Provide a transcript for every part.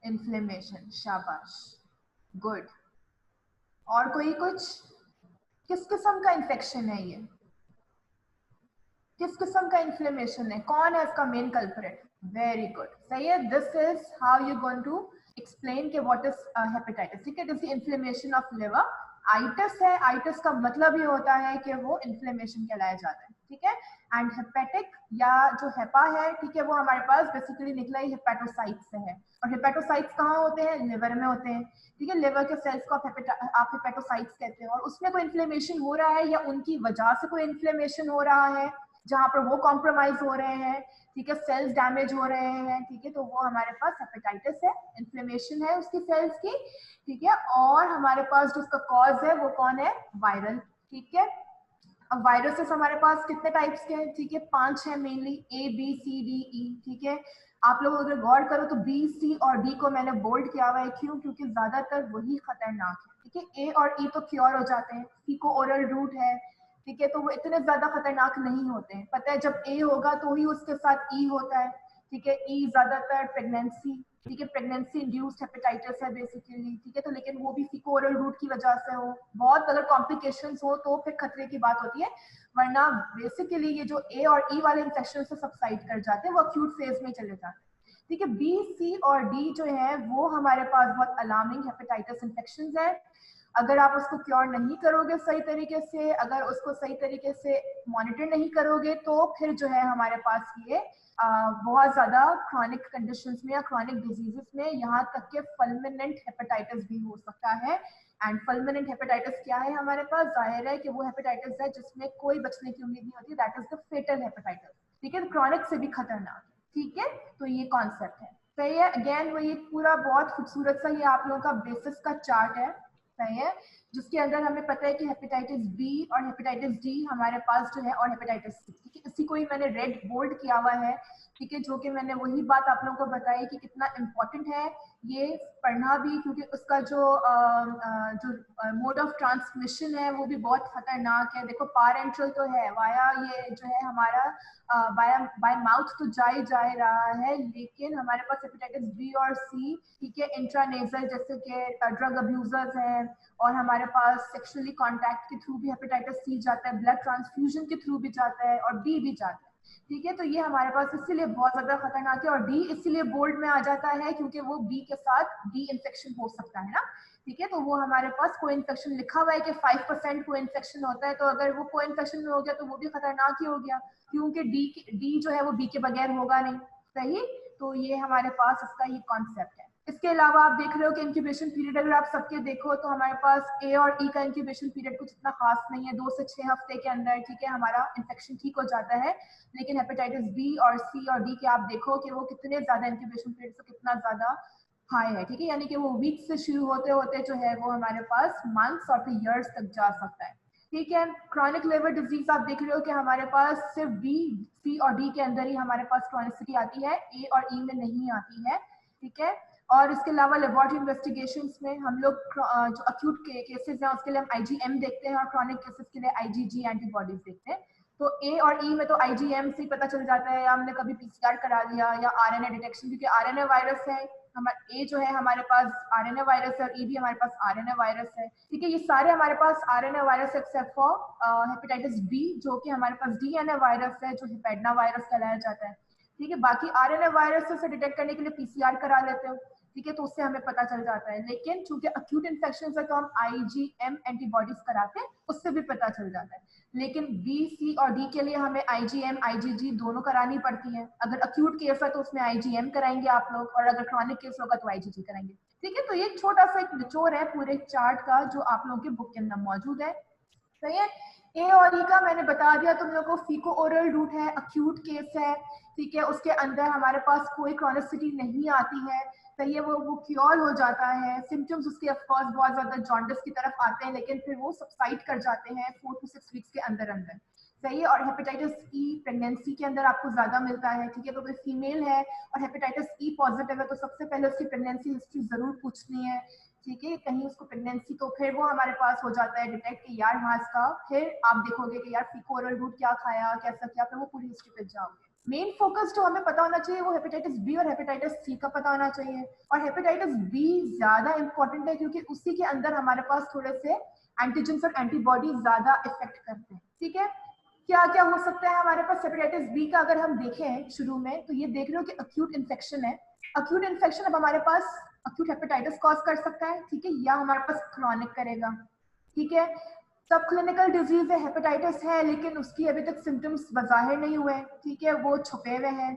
Inflammation, शाबाश, good. और कोई कुछ? किस किस्म का इन्फेक्शन है ये? किस किस्म का इन्फ्लेमेशन है? कौन है इसका मेन कल्प्रिट? वेरी गुड, सही है। This is how you going to explain के व्हाट इज हेपेटाइटिस। ठीक है, this is inflammation of liver. Itis है, आइटिस का मतलब ये होता है कि वो इन्फ्लेमेशन कहलाया जाता है। ठीक है, एंड हेपेटिक या जो हेपा है, ठीक है, वो हमारे पास बेसिकली निकला ही हेपेटोसाइट से है। और हेपेटोसाइट्स कहाँ होते हैं? लिवर में होते हैं। ठीक है, लिवर के सेल्स को आप हेपेटोसाइट्स कहते हैं। और उसमें कोई इन्फ्लेमेशन हो रहा है या उनकी वजह से कोई इन्फ्लेमेशन हो रहा है जहां पर वो कॉम्प्रोमाइज हो रहे हैं, ठीक है, सेल्स डैमेज हो रहे हैं, ठीक है, तो वो हमारे पास हेपेटाइटिस है, इन्फ्लेमेशन है उसकी सेल्स की। ठीक है, और हमारे पास जो उसका कॉज है वो कौन है? वायरल। ठीक है, अब वायरसेस हमारे पास कितने टाइप्स के हैं? ठीक है, 5 है mainly, A B C D E. ठीक है, आप लोग अगर गौर करो तो बी सी और डी को मैंने बोल्ड किया हुआ है, क्यों? क्योंकि ज्यादातर वही खतरनाक है। ठीक है, ए और ई तो क्योर हो जाते हैं, सी को ओरल रूट है, ठीक है, तो वो इतने ज्यादा खतरनाक नहीं होते हैं। पता है जब ए होगा तो ही उसके साथ ई होता है। ठीक है, ई ज्यादातर प्रेगनेंसी, ठीक है, प्रेगनेंसी इंड्यूस्ड हेपेटाइटिस है बेसिकली। ठीक है, तो लेकिन वो भी फीको ओरल रूट की वजह से हो, बहुत अगर कॉम्प्लिकेशंस हो तो फिर खतरे की बात होती है, वरना बेसिकली ये जो ए और ई वाले इंफेक्शन से सबसाइड कर जाते हैं, वो अक्यूट फेज में चले जाते हैं। ठीक है, बी सी और डी जो है वो हमारे पास बहुत अलार्मिंग हेपेटाइटिस इंफेक्शन है। अगर आप उसको क्योर नहीं करोगे सही तरीके से, अगर उसको सही तरीके से मॉनिटर नहीं करोगे, तो फिर जो है हमारे पास ये बहुत ज्यादा क्रॉनिक कंडीशंस में या क्रॉनिक डिजीजेस में, यहाँ तक के फल्मिनेंट हेपेटाइटिस भी हो सकता है। एंड फल्मिनेंट हेपेटाइटिस क्या है हमारे पास? जाहिर है कि वो हेपेटाइटिस है जिसमें कोई बचने की उम्मीद नहीं होती, that is the fatal hepatitis. ठीक है, क्रॉनिक से भी खतरनाक है। ठीक है, तो ये कॉन्सेप्ट है, सही है। अगेन वही पूरा बहुत खूबसूरत सा ये आप लोगों का बेसिस का चार्ट है, सही है, जिसके अंदर हमें पता है कि हेपेटाइटिस बी और हेपेटाइटिस डी हमारे पास जो है, और हेपेटाइटिस सी। ठीक है, इसी को ही मैंने रेड बोल्ड किया हुआ है। ठीक है, जो कि मैंने वही बात आप लोगों को बताई कि कितना इम्पोर्टेंट है ये पढ़ना भी, क्योंकि उसका जो मोड ऑफ ट्रांसमिशन है वो भी बहुत खतरनाक है। देखो पारेंट्रल तो है, वाया ये जो है हमारा बाय माउथ तो जा ही जा रहा है, लेकिन हमारे पास हेपेटाइटिस बी और सी, ठीक है, इंट्रानेजल जैसे कि ड्रग अब्यूजर्स हैं, और हमारे पास सेक्सुअली कांटेक्ट के थ्रू भी हेपेटाइटिस सी जाता है, ब्लड ट्रांसफ्यूजन के थ्रू भी जाता है, और बी भी जाता है। ठीक है, तो ये हमारे पास इसीलिए बहुत ज्यादा खतरनाक है। और डी इसीलिए बोल्ड में आ जाता है क्योंकि वो बी के साथ डी इन्फेक्शन हो सकता है ना। ठीक है, तो वो हमारे पास को इन्फेक्शन लिखा हुआ है कि 5% को इन्फेक्शन होता है, तो अगर वो को इन्फेक्शन में हो गया तो वो भी खतरनाक ही हो गया, क्योंकि डी जो है वो बी के बगैर होगा नहीं। सही, तो ये हमारे पास इसका ये कॉन्सेप्ट है। इसके अलावा आप देख रहे हो कि इंक्यूबेशन पीरियड अगर आप सबके देखो तो हमारे पास ए और ई का इंक्यूबेशन पीरियड कुछ इतना खास नहीं है, 2 से 6 हफ्ते के अंदर, ठीक है, हमारा इन्फेक्शन ठीक हो जाता है। लेकिन हेपेटाइटिस बी और सी और डी के आप देखो कि वो कितने ज्यादा इंक्यूबेशन पीरियड से कितना ज्यादा हाई है। ठीक है, यानी कि वो वीक से शुरू होते होते जो है वो हमारे पास मंथ्स और फिर ईयर्स तक जा सकता है। ठीक है, क्रॉनिक लिवर डिजीज आप देख रहे हो कि हमारे पास सिर्फ बी सी और डी के अंदर ही हमारे पास क्रॉनिसिटी आती है, ए और ई में नहीं आती है। ठीक है, और इसके अलावा लेबोरेटरी इन्वेस्टिगेशंस में हम लोग जो अक्यूट केसेस हैं उसके लिए हम आईजीएम देखते हैं, और क्रॉनिक केसेस के लिए आईजीजी एंटीबॉडीज देखते हैं। तो ए और ई में तो आईजीएम से पता चल जाता है, या हमने कभी पीसीआर करा लिया, या आरएनए डिटेक्शन, क्योंकि आरएनए वायरस है हमारा, ए जो है हमारे पास आरएनए वायरस है, और ई भी हमारे पास आरएनए वायरस है। ठीक है, ये सारे हमारे पास RNA virus except for hepatitis B, जो कि हमारे पास डीएनए वायरस है, जो हेपेडना वायरस कहलाया जाता है। ठीक है, बाकी आरएनए वायरस से डिटेक्ट करने के लिए पीसीआर करा लेते हो, ठीक है, तो उससे हमें पता चल जाता है। लेकिन चूंकि अक्यूट इन्फेक्शन है तो हम आईजीएम एंटीबॉडीज कराते हैं, उससे भी पता चल जाता है। लेकिन बी सी और डी के लिए हमें आईजीएम आईजीजी दोनों करानी पड़ती है। अगर अक्यूट केस है तो उसमें आईजीएम कराएंगे आप लोग, और अगर क्रॉनिक केस होगा तो आईजीजी कराएंगे। ठीक है, तो ये छोटा सा एक निचोड़ है पूरे चार्ट का जो आप लोगों के बुक के अंदर मौजूद है। सही है, ए और ई का मैंने बता दिया तुम लोगों को, फीको ओरल रूट है, अक्यूट केस है। ठीक है, उसके अंदर हमारे पास कोई क्रॉनिसिटी नहीं आती है। सही है, वो क्योर हो जाता है। सिम्टम्स उसके ऑफकोर्स बहुत ज्यादा जॉन्डिस की तरफ आते हैं, लेकिन फिर वो सबसाइड कर जाते हैं 4 to 6 वीक्स के अंदर अंदर। सही है, और हेपेटाइटिस ई प्रेगनेंसी के अंदर आपको ज्यादा मिलता है। ठीक है, तो अगर फीमेल है और हेपेटाइटिस ई पॉजिटिव है तो सबसे पहले उसकी प्रेगनेंसी हिस्ट्री जरूर पूछनी है। ठीक है, कहीं उसको प्रेगनेंसी, तो फिर वो हमारे पास हो जाता है डिटेक्ट कि यार हाँ इसका, फिर आप देखोगे कि यार फीको ओरल रूट क्या खाया, कैसा किया, फिर वो पूरी हिस्ट्री पे जाओगे। मेन फोकस जो हमें पता होना चाहिए वो हेपेटाइटिस बी और हेपेटाइटिस सी का पता होना चाहिए। और हेपेटाइटिस बी ज्यादा इंपॉर्टेंट है क्योंकि उसी के अंदर हमारे पास थोड़े से एंटीजेंस और एंटीबॉडीज ज्यादा इफेक्ट करते हैं। ठीक है, क्या क्या हो सकता है हमारे पास हेपेटाइटिस बी का अगर हम देखें शुरू में, तो ये देख रहे हो कि अक्यूट इन्फेक्शन है। अक्यूट इन्फेक्शन अब हमारे पास अक्यूट हेपेटाइटिस कॉज कर सकता है, ठीक है, या हमारे पास क्रॉनिक करेगा। ठीक है, सब क्लिनिकल डिजीज है, हेपेटाइटिस है, लेकिन उसकी अभी तक सिम्टम्स बाहिर नहीं हुए। ठीक है, वो छुपे हुए हैं।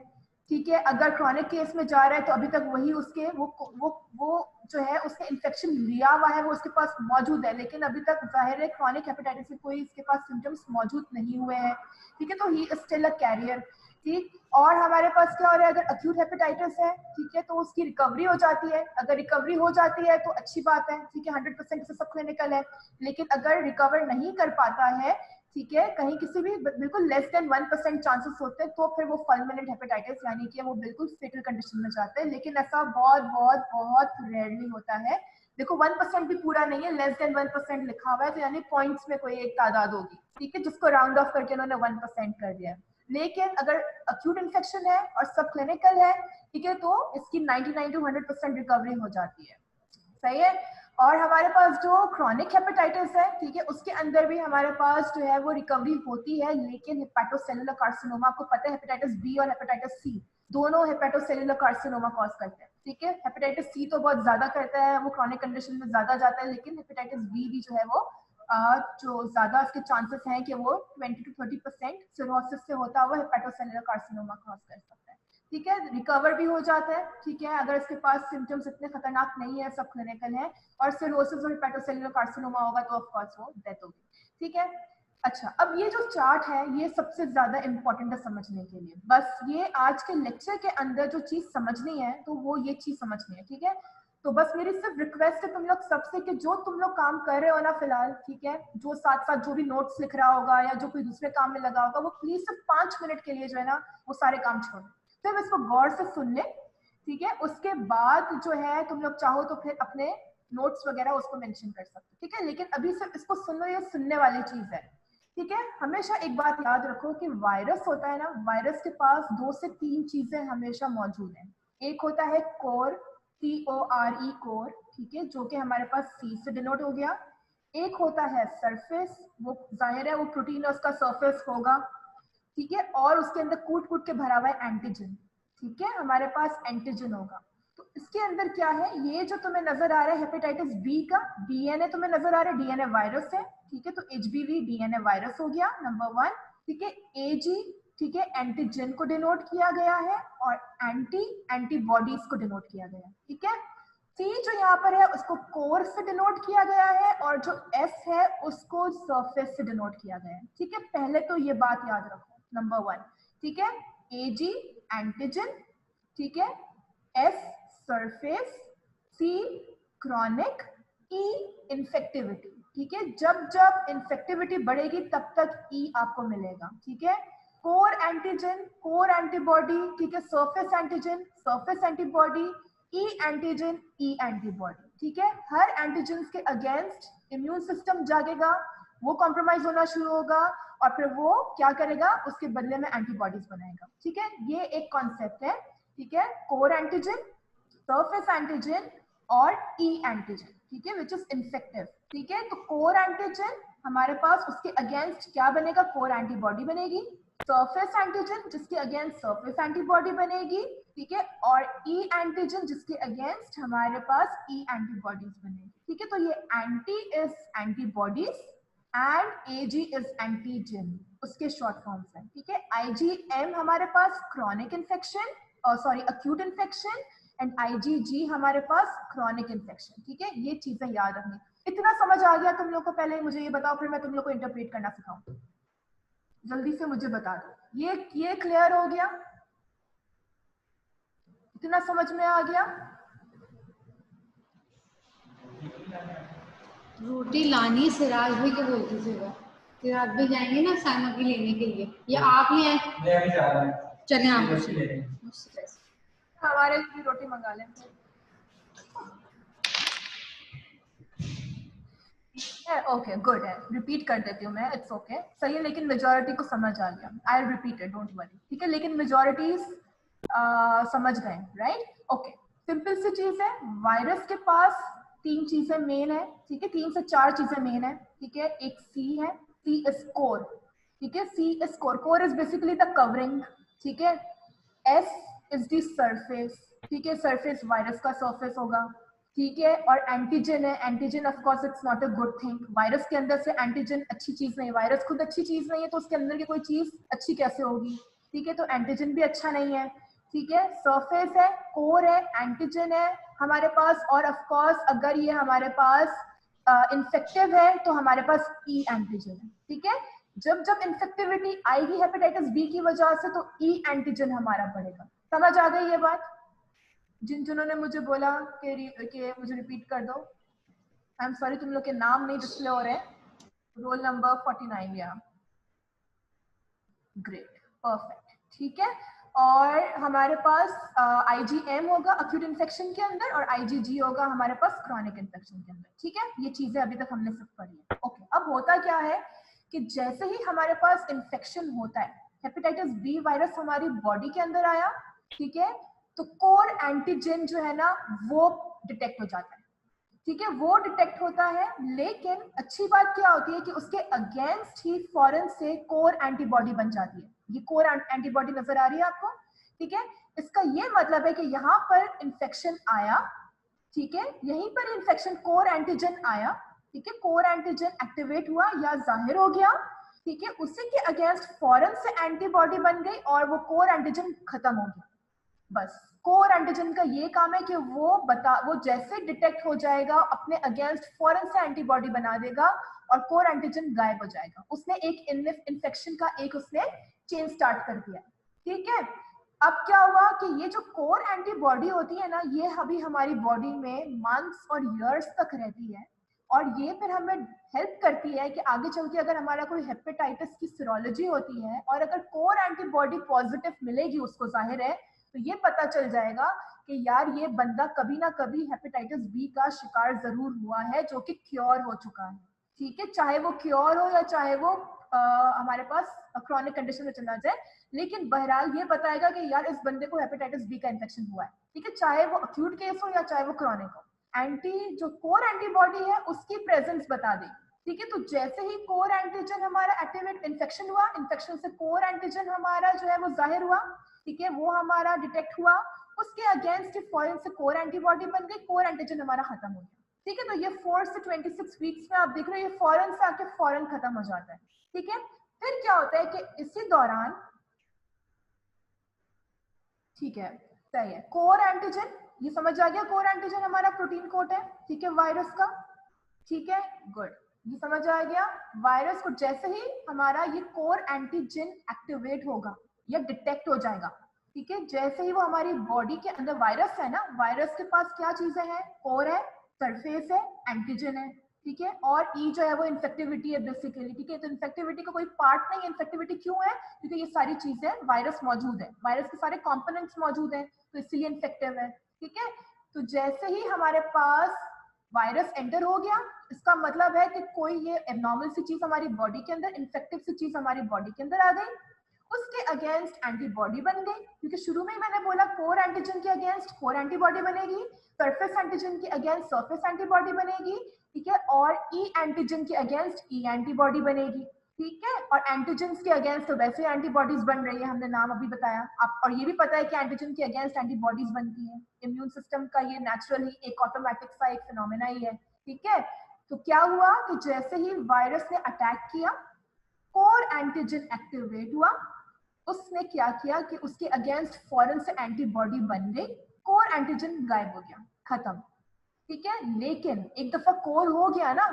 ठीक है, अगर क्रॉनिक केस में जा रहा है तो अभी तक वही उसके वो जो है उसने इन्फेक्शन लिया हुआ है, वो उसके पास मौजूद है, लेकिन अभी तक जाहिर है क्रॉनिक हेपेटाइटिस के कोई इसके पास सिम्टम्स मौजूद नहीं हुए हैं। ठीक है, तो he is still a carrier. ठीक, और हमारे पास क्या हो रहा है, अगर अक्यूट हेपेटाइटिस है, ठीक है, तो उसकी रिकवरी हो जाती है। अगर रिकवरी हो जाती है तो अच्छी बात है, ठीक है, 100% से सब क्लिनिकल है। लेकिन अगर रिकवर नहीं कर पाता है, ठीक है, कहीं किसी भी बिल्कुल लेस देन 1% चांसेस होते हैं, तो फिर वो फुलमिनेंट हेपेटाइटिस यानी कि वो बिल्कुल फेटल कंडीशन में जाते हैं। लेकिन ऐसा बहुत बहुत बहुत रेयरली होता है। देखो 1% भी पूरा नहीं है, लेस देन 1% लिखा हुआ है, तो यानी पॉइंट्स में कोई एक तादाद होगी, ठीक है, जिसको राउंड ऑफ करके उन्होंने 1% कर दिया। लेकिन अगर अक्यूट इन्फेक्शन है और सब क्लिनिकल है, ठीक है, तो इसकी 99 to 100% रिकवरी हो जाती है। सही है। और हमारे पास जो क्रॉनिक हेपेटाइटिस है, ठीक है, उसके अंदर भी हमारे पास जो है वो रिकवरी होती है, लेकिन हेपेटोसेलुलर कार्सिनोमा, आपको पता है हेपेटाइटिस बी और हेपेटाइटिस सी दोनों हेपेटोसेलुलर कार्सिनोमा कॉज करते हैं। ठीक है, हेपेटाइटिस सी तो बहुत ज्यादा करता है, वो क्रॉनिक कंडीशन में ज्यादा जाता है, लेकिन हेपेटाइटिस बी भी जो है वो जो ज्यादा इसके चांसेस हैं कि वो 20 to 30% सिरोसिस से होता हुआ हेपेटोसेलुलर कार्सिनोमा कॉज कर सकता है। ठीक है, रिकवर भी हो जाता है। ठीक है, अगर इसके पास सिम्टम्स इतने खतरनाक नहीं है, सब क्लिनिकल है, और सिरोसिस और हेपेटोसेलुलर कार्सिनोमा होगा तो ऑफ कोर्स वो डेथ होगी। ठीक है, अच्छा, अब ये जो चार्ट है ये सबसे ज्यादा इंपॉर्टेंट है समझने के लिए। बस ये आज के लेक्चर के अंदर जो चीज समझनी है तो वो ये चीज समझनी है। ठीक है, तो बस मेरी सिर्फ रिक्वेस्ट है तुम लोग सबसे कि जो तुम लोग काम कर रहे हो ना फिलहाल, ठीक है, जो साथ साथ जो भी नोट्स लिख रहा होगा या जो कोई दूसरे काम में लगा होगा, वो प्लीज सिर्फ 5 मिनट के लिए जो है ना वो सारे काम छोड़, फिर इसको गौर से सुन ले। ठीक है, उसके बाद जो है तुम लोग चाहो तो फिर अपने नोट्स वगैरह उसको मेंशन कर सकते हो। ठीक है, लेकिन अभी सिर्फ इसको सुनो, ये सुनने वाली चीज है। ठीक है, हमेशा एक बात याद रखो कि वायरस होता है ना, वायरस के पास 2 से 3 चीजें हमेशा मौजूद हैं। एक होता है कोर, CORE कोर, ठीक है, जो कि हमारे पास C से डिनोट हो गया। एक होता है सरफेस, वो जाहिर है वो प्रोटीन है उसका सरफेस होगा। ठीक है, और उसके अंदर कूट कूट के भरा हुआ है एंटीजन। ठीक है, हमारे पास एंटीजन होगा। तो इसके अंदर क्या है, ये जो तुम्हें नजर आ रहा है हेपेटाइटिस बी का डीएनए तुम्हें नजर आ रहा है, डीएनए वायरस है। ठीक है, तो HBV डीएनए वायरस हो गया नंबर 1। ठीक है, AG, ठीक है, एंटीजन को डिनोट किया गया है, और एंटीबॉडीज को डिनोट किया गया है। ठीक है, C जो यहाँ पर है उसको कोर से डिनोट किया गया है, और जो S है उसको सरफेस से डिनोट किया गया है। ठीक है, पहले तो ये बात याद रखो नंबर 1। ठीक है, AG एंटीजन, ठीक है, S surface, C chronic, E infectivity. ठीक है, जब जब इन्फेक्टिविटी बढ़ेगी तब तक E आपको मिलेगा। ठीक है, कोर एंटीजन, कोर एंटीबॉडी, ठीक है, surface antigen, surface antibody, E antigen, E antibody. ठीक है, हर एंटीजन के अगेंस्ट इम्यून सिस्टम जागेगा, वो कॉम्प्रोमाइज होना शुरू होगा, और फिर वो क्या करेगा, उसके बदले में एंटीबॉडीज बनाएगा। ठीक है, ये एक कॉन्सेप्ट है। ठीक है, कोर एंटीजन, सरफेस एंटीजन और ई एंटीजन, ठीक है, विच इज इन्फेक्टिव। ठीक है, तो कोर एंटीजन हमारे पास उसके अगेंस्ट क्या बनेगा, कोर एंटीबॉडी बनेगी। सरफेस एंटीजन जिसके अगेंस्ट सरफेस एंटीबॉडी बनेगी। ठीक है, और ई एंटीजन जिसके अगेंस्ट हमारे पास ई एंटीबॉडीज बनेगी। ठीक है, तो ये anti is antibodies and AG is antigen, उसके शॉर्ट फॉर्म्स हैं। ठीक है, IgM हमारे पास chronic infection, sorry acute infection, and IgG हमारे पास क्रॉनिक इन्फेक्शन। ठीक है, ये चीजें याद रखनी। इतना समझ आ गया तुम लोग को? पहले मुझे ये बताओ, फिर मैं तुम लोग को इंटरप्रेट करना सिखाऊं। जल्दी से मुझे बता दो, ये क्लियर हो गया? इतना समझ में आ गया? रोटी लानी सिराज भी के बोलती थी वो, सिराज भी जाएंगे ना साइमा की लेने के लिए, या आप ही हैं? मैं अभी जा रहा हूं, चलें आप मुझसे हमारे लिए भी रोटी मंगा लें। ओके गुड है, रिपीट कर देती हूँ मैं, इट्स ओके सही है, लेकिन मेजोरिटी को समझ आ गया, I will repeat it, don't worry, ठीक है, लेकिन मेजोरिटीज समझ गए, राइट? ओके, सिंपल सी चीज है, वायरस के पास 3 चीजें मेन है, ठीक है, 3 से 4 चीजें मेन है, ठीक है। एक सी है, सी इज कोर, ठीक है, C is core, core is basically the covering, ठीक है। एस इज द सरफेस, ठीक है, सरफेस वायरस का सरफेस होगा, ठीक है। और एंटीजन है, antigen of course it's not a good thing, virus के अंदर से एंटीजन अच्छी चीज नहीं है, वायरस खुद अच्छी चीज नहीं है तो उसके अंदर की कोई चीज अच्छी कैसे होगी, ठीक है, तो एंटीजन भी अच्छा नहीं है, ठीक है। सरफेस है, कोर है, एंटीजन है हमारे पास, और ऑफ कोर्स अगर ये हमारे पास इन्फेक्टिव है तो हमारे पास ई एंटीजन है, ठीक है। जब जब इन्फेक्टिविटी आएगी हेपेटाइटिस बी की वजह से तो ई एंटीजन हमारा बढ़ेगा, समझ आ गई ये बात? जिन्होंने मुझे बोला कि मुझे रिपीट कर दो, आई एम सॉरी तुम लोग के नाम नहीं डिस्प्ले हो रहे हैं, रोल नंबर 49 या ग्रेट परफेक्ट, ठीक है। और हमारे पास IgM होगा अक्यूट इन्फेक्शन के अंदर और IgG होगा हमारे पास क्रॉनिक इन्फेक्शन के अंदर, ठीक है। ये चीजें अभी तक हमने सब पढ़ी है। ओके, अब होता क्या है कि जैसे ही हमारे पास इन्फेक्शन होता है, हेपेटाइटिस बी वायरस हमारी बॉडी के अंदर आया, ठीक है, तो कोर एंटीजन जो है ना वो डिटेक्ट हो जाता है, ठीक है, वो डिटेक्ट होता है। लेकिन अच्छी बात क्या होती है कि उसके अगेंस्ट ही फौरन से कोर एंटीबॉडी बन जाती है, ये कोर एंटीबॉडी नजर आ रही है आपको, ठीक है। इसका ये मतलब है कि यहाँ पर इंफेक्शन आया, ठीक है, यहीं पर इंफेक्शन कोर एंटीजन आया, ठीक है, कोर एंटीजन एक्टिवेट हुआ या जाहिर हो गया, ठीक है, उसी के अगेंस्ट फौरन से एंटीबॉडी बन गई और वो कोर एंटीजन खत्म हो गया। बस कोर एंटीजन का ये काम है कि वो जैसे डिटेक्ट हो जाएगा अपने अगेंस्ट फौरन से एंटीबॉडी बना देगा और कोर एंटीजन गायब हो जाएगा, उसने एक इन्फेक्शन का एक उसने चेन स्टार्ट कर दिया, ठीक है। अब क्या हुआ कि ये जो कोर एंटीबॉडी होती है ना, ये अभी हमारी बॉडी में मंथ्स और इयर्स तक रहती है और ये फिर हमें हेल्प करती है कि आगे चल के अगर हमारा कोई हेपेटाइटिस की सीरोलॉजी होती है और अगर कोर एंटीबॉडी पॉजिटिव मिलेगी उसको, जाहिर है तो ये पता चल जाएगा कि यार ये बंदा कभी ना कभी हेपेटाइटिस बी का शिकार जरूर हुआ है जो कि क्योर हो चुका है, ठीक है, चाहे वो क्योर हो या चाहे वो हमारे पास क्रॉनिक कंडीशन में चला जाए, लेकिन बहरहाल ये बताएगा कि यार इस बंदे को हेपेटाइटिस बी का इन्फेक्शन हुआ है, ठीक है, चाहे वो अक्यूट केस हो या चाहे वो क्रॉनिक हो। जो कोर एंटीबॉडी है उसकी प्रेजेंस बता देगी, ठीक है। तो जैसे ही कोर एंटीजन हमारा एक्टिवेट, इन्फेक्शन हुआ, इन्फेक्शन से कोर एंटीजन हमारा जो है वो जाहिर हुआ, ठीक है, वो हमारा डिटेक्ट हुआ, उसके अगेंस्ट फौरन से कोर एंटीबॉडी बन गई, कोर एंटीजन हमारा खत्म हो गया, ठीक है। तो ये 4 से 26 वीक्स में आप देख रहे हो ये फौरन से आके फौरन खत्म हो जाता है, ठीक है। फिर क्या होता है कि इसी दौरान, ठीक है, सही है, कोर एंटीजन ये समझ आ गया, कोर एंटीजन हमारा प्रोटीन कोड है, ठीक है, वायरस का, ठीक है, गुड, ये समझ आ गया। वायरस को जैसे ही हमारा ये कोर एंटीजन एक्टिवेट होगा या डिटेक्ट हो जाएगा, ठीक है, जैसे ही वो हमारी बॉडी के अंदर, वायरस है ना, वायरस के पास क्या चीजें हैं, कोर है, सरफेस है, एंटीजन है, ठीक है, और ई जो है वो इन्फेक्टिविटी है बेसिकली, ठीक है। तो इन्फेक्टिविटी का कोई पार्ट नहीं है, इन्फेक्टिविटी क्यों है, क्योंकि ये सारी चीजें वायरस मौजूद है, वायरस के सारे कंपोनेंट्स मौजूद हैं तो इसलिए इन्फेक्टिव है, ठीक है। तो जैसे ही हमारे पास वायरस एंटर हो गया, इसका मतलब है कि कोई ये एबनॉर्मल सी चीज हमारी बॉडी के अंदर, इन्फेक्टिव सी चीज हमारी बॉडी के अंदर आ गई, उसके अगेंस्ट एंटीबॉडी बन गई, क्योंकि शुरू में ही मैंने बोला कोर एंटीजन के अगेंस्ट कोर एंटीबॉडी बनेगी, सरफेस एंटीजन के अगेंस्ट सरफेस एंटीबॉडी बनेगी, ठीक है, और ई एंटीजन के अगेंस्ट ई एंटीबॉडी बनेगी, ठीक है। और एंटीजन के अगेंस्ट तो वैसे एंटीबॉडीज बन रही है, हमने नाम अभी बताया आप, और ये भी पता है कि एंटीजन के अगेंस्ट एंटीबॉडीज बनती है, इम्यून सिस्टम का ये नेचुरल ही एक ऑटोमेटिक सा एक फिनोमेना ही है, ठीक है। तो क्या हुआ कि जैसे ही वायरस ने अटैक किया, कोर एंटीजन एक्टिवेट हुआ, उसने क्या किया कि उसके अगेंस्ट फौरन से एंटीबॉडी बन गई, कोर एंटीजन गायब हो गया, खत्म, ठीक है। लेकिन एक दफा कोर हो गया ना,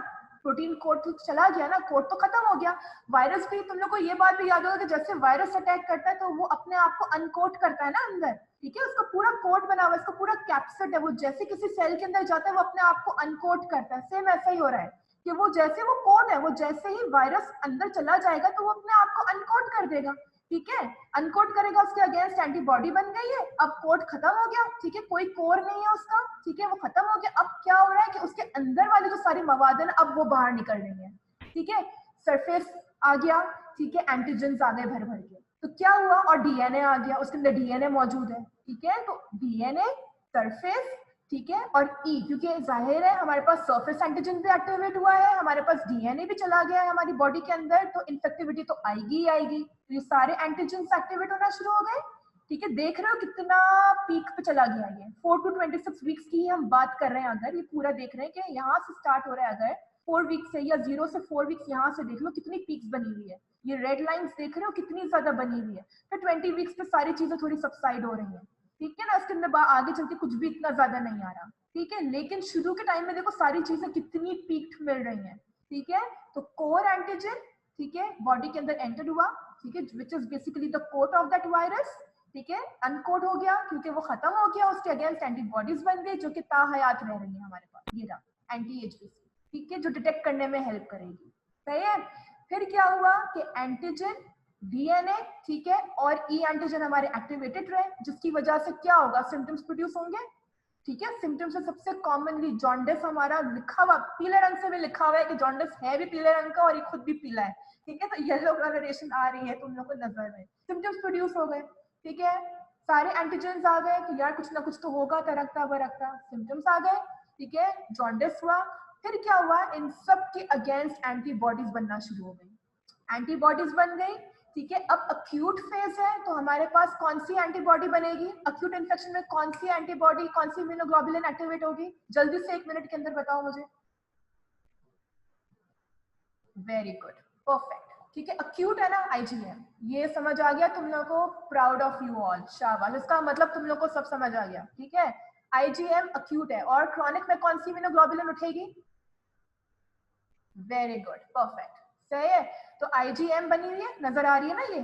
प्रोटीन कोड तो चला गया ना, कोड तो खत्म हो गया। वायरस भी, तुम लोग को ये बात भी याद होगा कि जैसे वायरस अटैक करता है तो वो अपने आप को अनकोड करता है ना अंदर, ठीक है, उसका पूरा कोड बना हुआ है, उसका पूरा कैप्सिड है, वो जैसे किसी सेल के अंदर जाता है वो अपने आप को अनकोड करता है, सेम ऐसा ही हो रहा है कि वो जैसे वो कोड है, वो जैसे ही वायरस अंदर चला जाएगा तो वो अपने आप को अनकोड कर देगा, ठीक है, अनकोड करेगा, उसके अगेंस्ट एंटीबॉडी बन गई है, अब कोड खत्म हो गया, ठीक है, कोई कोर नहीं है उसका, ठीक है, वो खत्म हो गया। अब क्या क्या हो रहा है कि उसके अंदर वाली जो सारी मवाद है ना अब वो बाहर निकल रही है, ठीक है, सरफेस आ गया, ठीक है, एंटीजन आ गए भर भर के, तो क्या हुआ, और डीएनए आ गया, उसके अंदर डीएनए मौजूद है, ठीक है, तो डीएनए, सरफेस, ठीक है, और ई, क्योंकि जाहिर है हमारे पास सरफेस एंटीजन भी एक्टिवेट हुआ है, हमारे पास डीएनए भी चला गया है हमारी बॉडी के अंदर, तो इन्फेक्टिविटी तो आएगी ही आएगी, तो ये सारे एंटीजन एक्टिवेट होना शुरू हो गए, ठीक है, देख रहे हो कितना पीक पे चला गया ये, 4 to 26 वीक्स की हम बात कर रहे हैं, अगर ये पूरा देख रहे हैं कि यहाँ से स्टार्ट हो रहा है, अगर 4 वीक्स से या 0 से 4 वीक्स यहाँ से देख लो कितनी पीक्स बनी हुई है, ये रेड लाइंस देख रहे हो कितनी ज्यादा बनी हुई है, फिर 20 वीक्स पे सारी चीजें थोड़ी सबसाइड हो रही हैं, ठीक है ना, इसके अंदर आगे चल के कुछ भी इतना ज्यादा नहीं आ रहा, ठीक है, लेकिन शुरू के टाइम में देखो सारी चीजें कितनी पीक्ड मिल रही हैं, ठीक है, तो कोर एंटीजन, ठीक है, बॉडी के अंदर एंटर हुआ, ठीक है, which is basically the coat of that virus, ठीक है, अनकोड हो गया क्योंकि वो खत्म हो गया, उसके अगेंस्ट एंटीबॉडीज बन गई जो कि ताहयात रह रही है हमारे पास, ये रहा एंटी-एचबीसी, ठीक है, जो डिटेक्ट करने में हेल्प करेगी, सही है। फिर क्या हुआ कि एंटीजन, डीएनए, ठीक है, और ई एंटीजन हमारे एक्टिवेटेड रहे, जिसकी वजह से क्या होगा, सिम्टम्स प्रोड्यूस होंगे, ठीक है, सिम्टम्स में सबसे कॉमनली जॉन्डिस, हमारा लिखा हुआ पीले रंग से भी लिखा हुआ है कि जॉन्डिस है भी पीले रंग का और ये खुद भी पीला है, ठीक है, तो येलो कलरेशन आ रही है तुम लोग को नजर में, सिम्टम्स प्रोड्यूस हो गए, ठीक है, सारे एंटीजन आ गए कि यार कुछ ना कुछ तो होगा, तरकता बरकता, सिम्टम्स आ गए, ठीक है, जॉन्डिस हुआ, फिर क्या हुआ, इन सब के अगेंस्ट एंटीबॉडीज बनना शुरू हो गई, एंटीबॉडीज बन गई, ठीक है, अब अक्यूट फेज है तो हमारे पास कौन सी एंटीबॉडी बनेगी, अक्यूट इन्फेक्शन में कौन सी एंटीबॉडी, कौन सी इम्यूनोग्लोबुलिन एक्टिवेट होगी, जल्दी से 1 मिनट के अंदर बताओ मुझे, वेरी गुड, परफेक्ट, ठीक है, अक्यूट है ना आईजीएम, ये समझ आ गया तुम लोगों को, प्राउड ऑफ यू ऑल, शाबाश, इसका मतलब तुम लोग को सब समझ आ गया, ठीक है, आईजीएम अक्यूट है, और क्रॉनिक में कौन सी इम्यूनोग्लोबुलिन उठेगी, वेरी गुड, परफेक्ट, सही है, तो आईजीएम बनी हुई है, नजर आ रही है ना ये,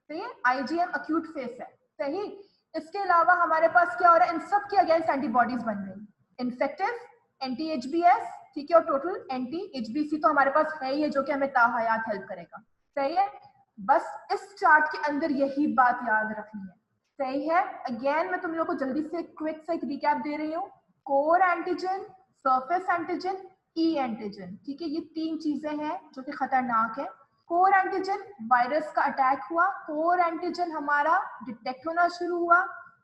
सही है, आईजीएम अक्यूट फेस है, सही, इसके अलावा हमारे पास क्या हो रहा है, इन सब के अगेंस्ट एंटीबॉडीज बन रही, इन्फेक्टिव, एंटी-एचबीएस, ठीक है, और टोटल एंटी-एचबीसी तो हमारे पास है ही है जो कि हमें ताहयात हेल्प करेगा, सही है, बस इस चार्ट के अंदर यही बात याद रखनी है, सही है, अगेन मैं तुम लोग को जल्दी से क्विक से एक रिकैप दे रही हूँ, core antigen, surface antigen, E antigen, ठीक है, ये 3 चीजें हैं जो कि खतरनाक है, कोर एंटीजन, वायरस का अटैक हुआ, कोर एंटीजन हमारा डिटेक्ट होना शुरू हुआ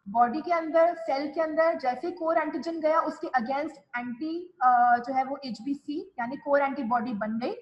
बॉडी के अंदर, सेल के अंदर, जैसे कोर एंटीजन गया उसके अगेंस्ट एंटी जो है वो एचबीसी यानी कोर एंटीबॉडी बन गई,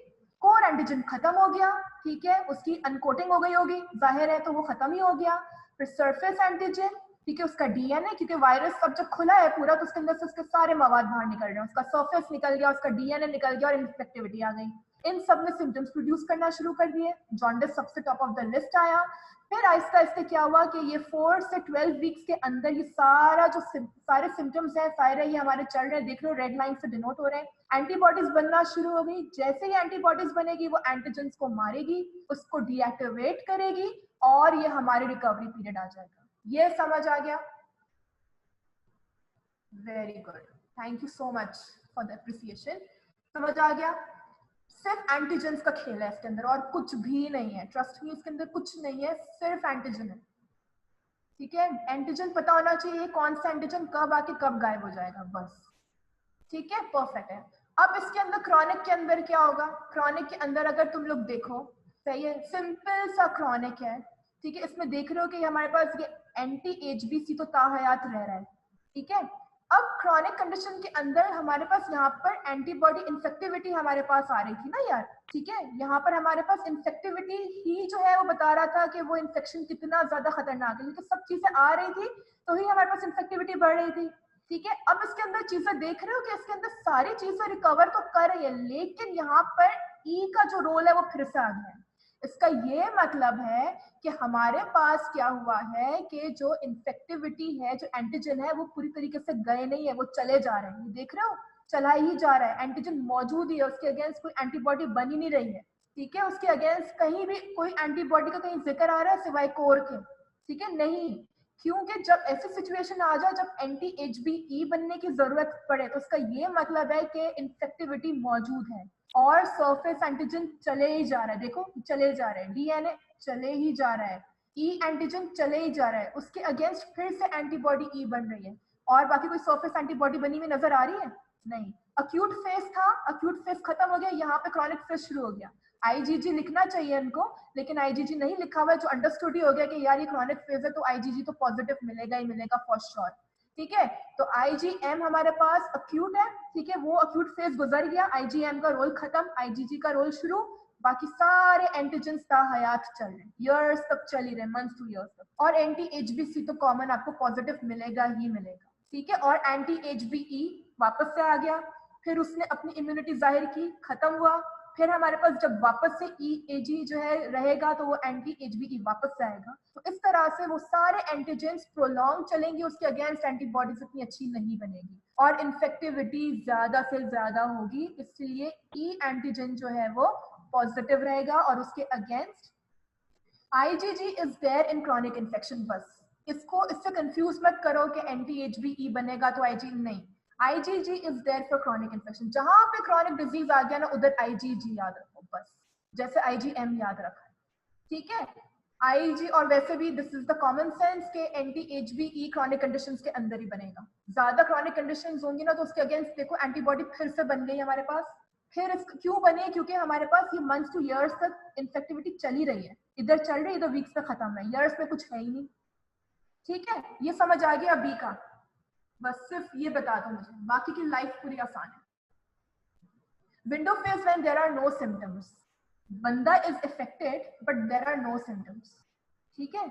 कोर एंटीजन खत्म हो गया, ठीक है, उसकी अनकोटिंग हो गई होगी, जाहिर है तो वो खत्म ही हो गया, फिर सरफेस एंटीजन, ठीक है, उसका डीएनए, क्योंकि वायरस सब जब खुला है पूरा तो उसके अंदर से उसके सारे मवाद बाहर निकल रहे हैं, उसका सरफेस निकल गया, उसका डीएनए निकल गया और इन्फेक्टिविटी आ गई, इन सब ने सिम्टम्स प्रोड्यूस करना शुरू कर दिए, जॉन्डिस सबसे टॉप ऑफ द लिस्ट आया, फिर आहिस्ता आहिस्ता क्या हुआ कि ये 4 से 12 वीक्स के अंदर ये सारा जो सारे सिम्टम्स है सारे ये हमारे चल रहे हैं, देख लो रेड लाइन से डिनोट हो रहे हैं, एंटीबॉडीज बनना शुरू हो गई, जैसे ही एंटीबॉडीज बनेगी वो एंटीजेंस को मारेगी, उसको डीएक्टिवेट करेगी और ये हमारी रिकवरी पीरियड आ जाएगा, ये समझ आ गया, very good, thank you so much for the appreciation, समझ आ गया, सिर्फ एंटीजेंस का खेल है इसके अंदर और कुछ भी नहीं है, ट्रस्ट मी इसके अंदर कुछ नहीं है, सिर्फ एंटीजन है, ठीक है, एंटीजन पता होना चाहिए कौन सा एंटीजन कब आके कब गायब हो जाएगा बस, ठीक है, परफेक्ट है। अब इसके अंदर क्रॉनिक के अंदर क्या होगा, क्रॉनिक के अंदर अगर तुम लोग देखो, सही है, सिंपल सा क्रॉनिक है, ठीक है, इसमें देख रहे हो कि हमारे पास ये एंटी एचबीसी तो ताहयात रह रहा है, ठीक है, अब क्रॉनिक कंडीशन के अंदर हमारे पास यहाँ पर एंटीबॉडी इन्फेक्टिविटी हमारे पास आ रही थी ना यार, ठीक है, यहाँ पर हमारे पास इन्फेक्टिविटी ही जो है वो बता रहा था कि वो इन्फेक्शन कितना ज्यादा खतरनाक है, क्योंकि सब चीजें आ रही थी तो ही हमारे पास इन्फेक्टिविटी बढ़ रही थी, ठीक है, अब इसके अंदर चीजें देख रहे हो कि इसके अंदर सारी चीजें रिकवर तो कर रही है, लेकिन यहाँ पर ई का जो रोल है वो फिर से आ गया है, इसका ये मतलब है कि हमारे पास क्या हुआ है कि जो इन्फेक्टिविटी है, जो एंटीजन है वो पूरी तरीके से गए नहीं है, वो चले जा रहे हैं, देख रहे हो, चला ही जा रहा है, एंटीजन मौजूद ही है, उसके अगेंस्ट कोई एंटीबॉडी बन ही नहीं रही है, ठीक है, उसके अगेंस्ट कहीं भी कोई एंटीबॉडी का कहीं जिक्र आ रहा है सिवाय कोर के, ठीक है, नहीं, क्योंकि जब ऐसी सिचुएशन आ जाए जब एंटी एचबीई बनने की जरूरत पड़े तो उसका ये मतलब है कि इन्फेक्टिविटी मौजूद है और सरफेस एंटीजन चले ही जा रहा है, देखो चले जा रहे हैं, डीएनए चले ही जा रहा है, ई एंटीजन चले ही जा रहा है, उसके अगेंस्ट फिर से एंटीबॉडी ई बन रही है, और बाकी कोई सरफेस एंटीबॉडी बनी हुई नजर आ रही है? नहीं। अक्यूट फेज था, अक्यूट फेज खत्म हो गया, यहाँ पे क्रॉनिक फेज शुरू हो गया। आईजीजी लिखना चाहिए इनको, लेकिन आईजीजी नहीं लिखा हुआ है, जो अंडरस्टूड ही हो गया कि यार ये क्रॉनिक फेज है तो आईजीजी तो पॉजिटिव मिलेगा ही मिलेगा फॉर श्योर। ठीक है, तो आईजीएम हमारे पास अक्यूट है, ठीक है, वो अक्यूट फेज गुजर गया, आईजीएम का रोल खत्म, आईजीजी का रोल शुरू, बाकी सारे एंटीजेंस हयात चल रहे, ईयर्स तक चल ही रहे, मंथ्स टू ईयर्स तक। और एंटी एचबीसी तो कॉमन आपको पॉजिटिव मिलेगा ही मिलेगा, ठीक है। और एंटी एचबीई वापस से आ गया, फिर उसने अपनी इम्यूनिटी जाहिर की, खत्म हुआ, फिर हमारे पास जब वापस से ईएजी जो है रहेगा तो वो एंटी एचबीई वापस से आएगा। तो इस तरह से वो सारे एंटीजेंस प्रोलॉन्ग चलेंगे, उसके अगेंस्ट एंटीबॉडीज इतनी अच्छी नहीं बनेगी और इन्फेक्टिविटी ज्यादा से ज्यादा होगी, इसलिए ई एंटीजन जो है वो पॉजिटिव रहेगा और उसके against IgG is there in chronic infection. बस इसको इससे कंफ्यूज मत करो कि एंटी एचबीई बनेगा तो आईजी नहीं, IgG is there for chronic infection. जहां पे क्रॉनिक डिजीज आ गया ना उधर IgG याद रखो, बस जैसे IgM याद रखा है, ठीक है। IG और वैसे भी this is the common sense के एंटी एचबीई क्रॉनिक कंडीशंस के अंदर ही बनेगा। ज्यादा क्रॉनिक कंडीशंस होंगी ना तो उसके अगेंस्ट देखो एंटीबॉडी फिर से बन गई हमारे पास। फिर क्यों बने? क्योंकि हमारे पास ये मंथ्स टू ईयर्स तक इन्फेक्टिविटी चली रही है, इधर चल रही है, इधर वीक्स में खत्म है, ईयर्स में कुछ है ही नहीं, ठीक है। ये समझ आ गया बी का? बस सिर्फ ये बता दो मुझे, बाकी की लाइफ पूरी आसान है। Window phase when there are no symptoms, बंदा is affected but there are no symptoms, ठीक है,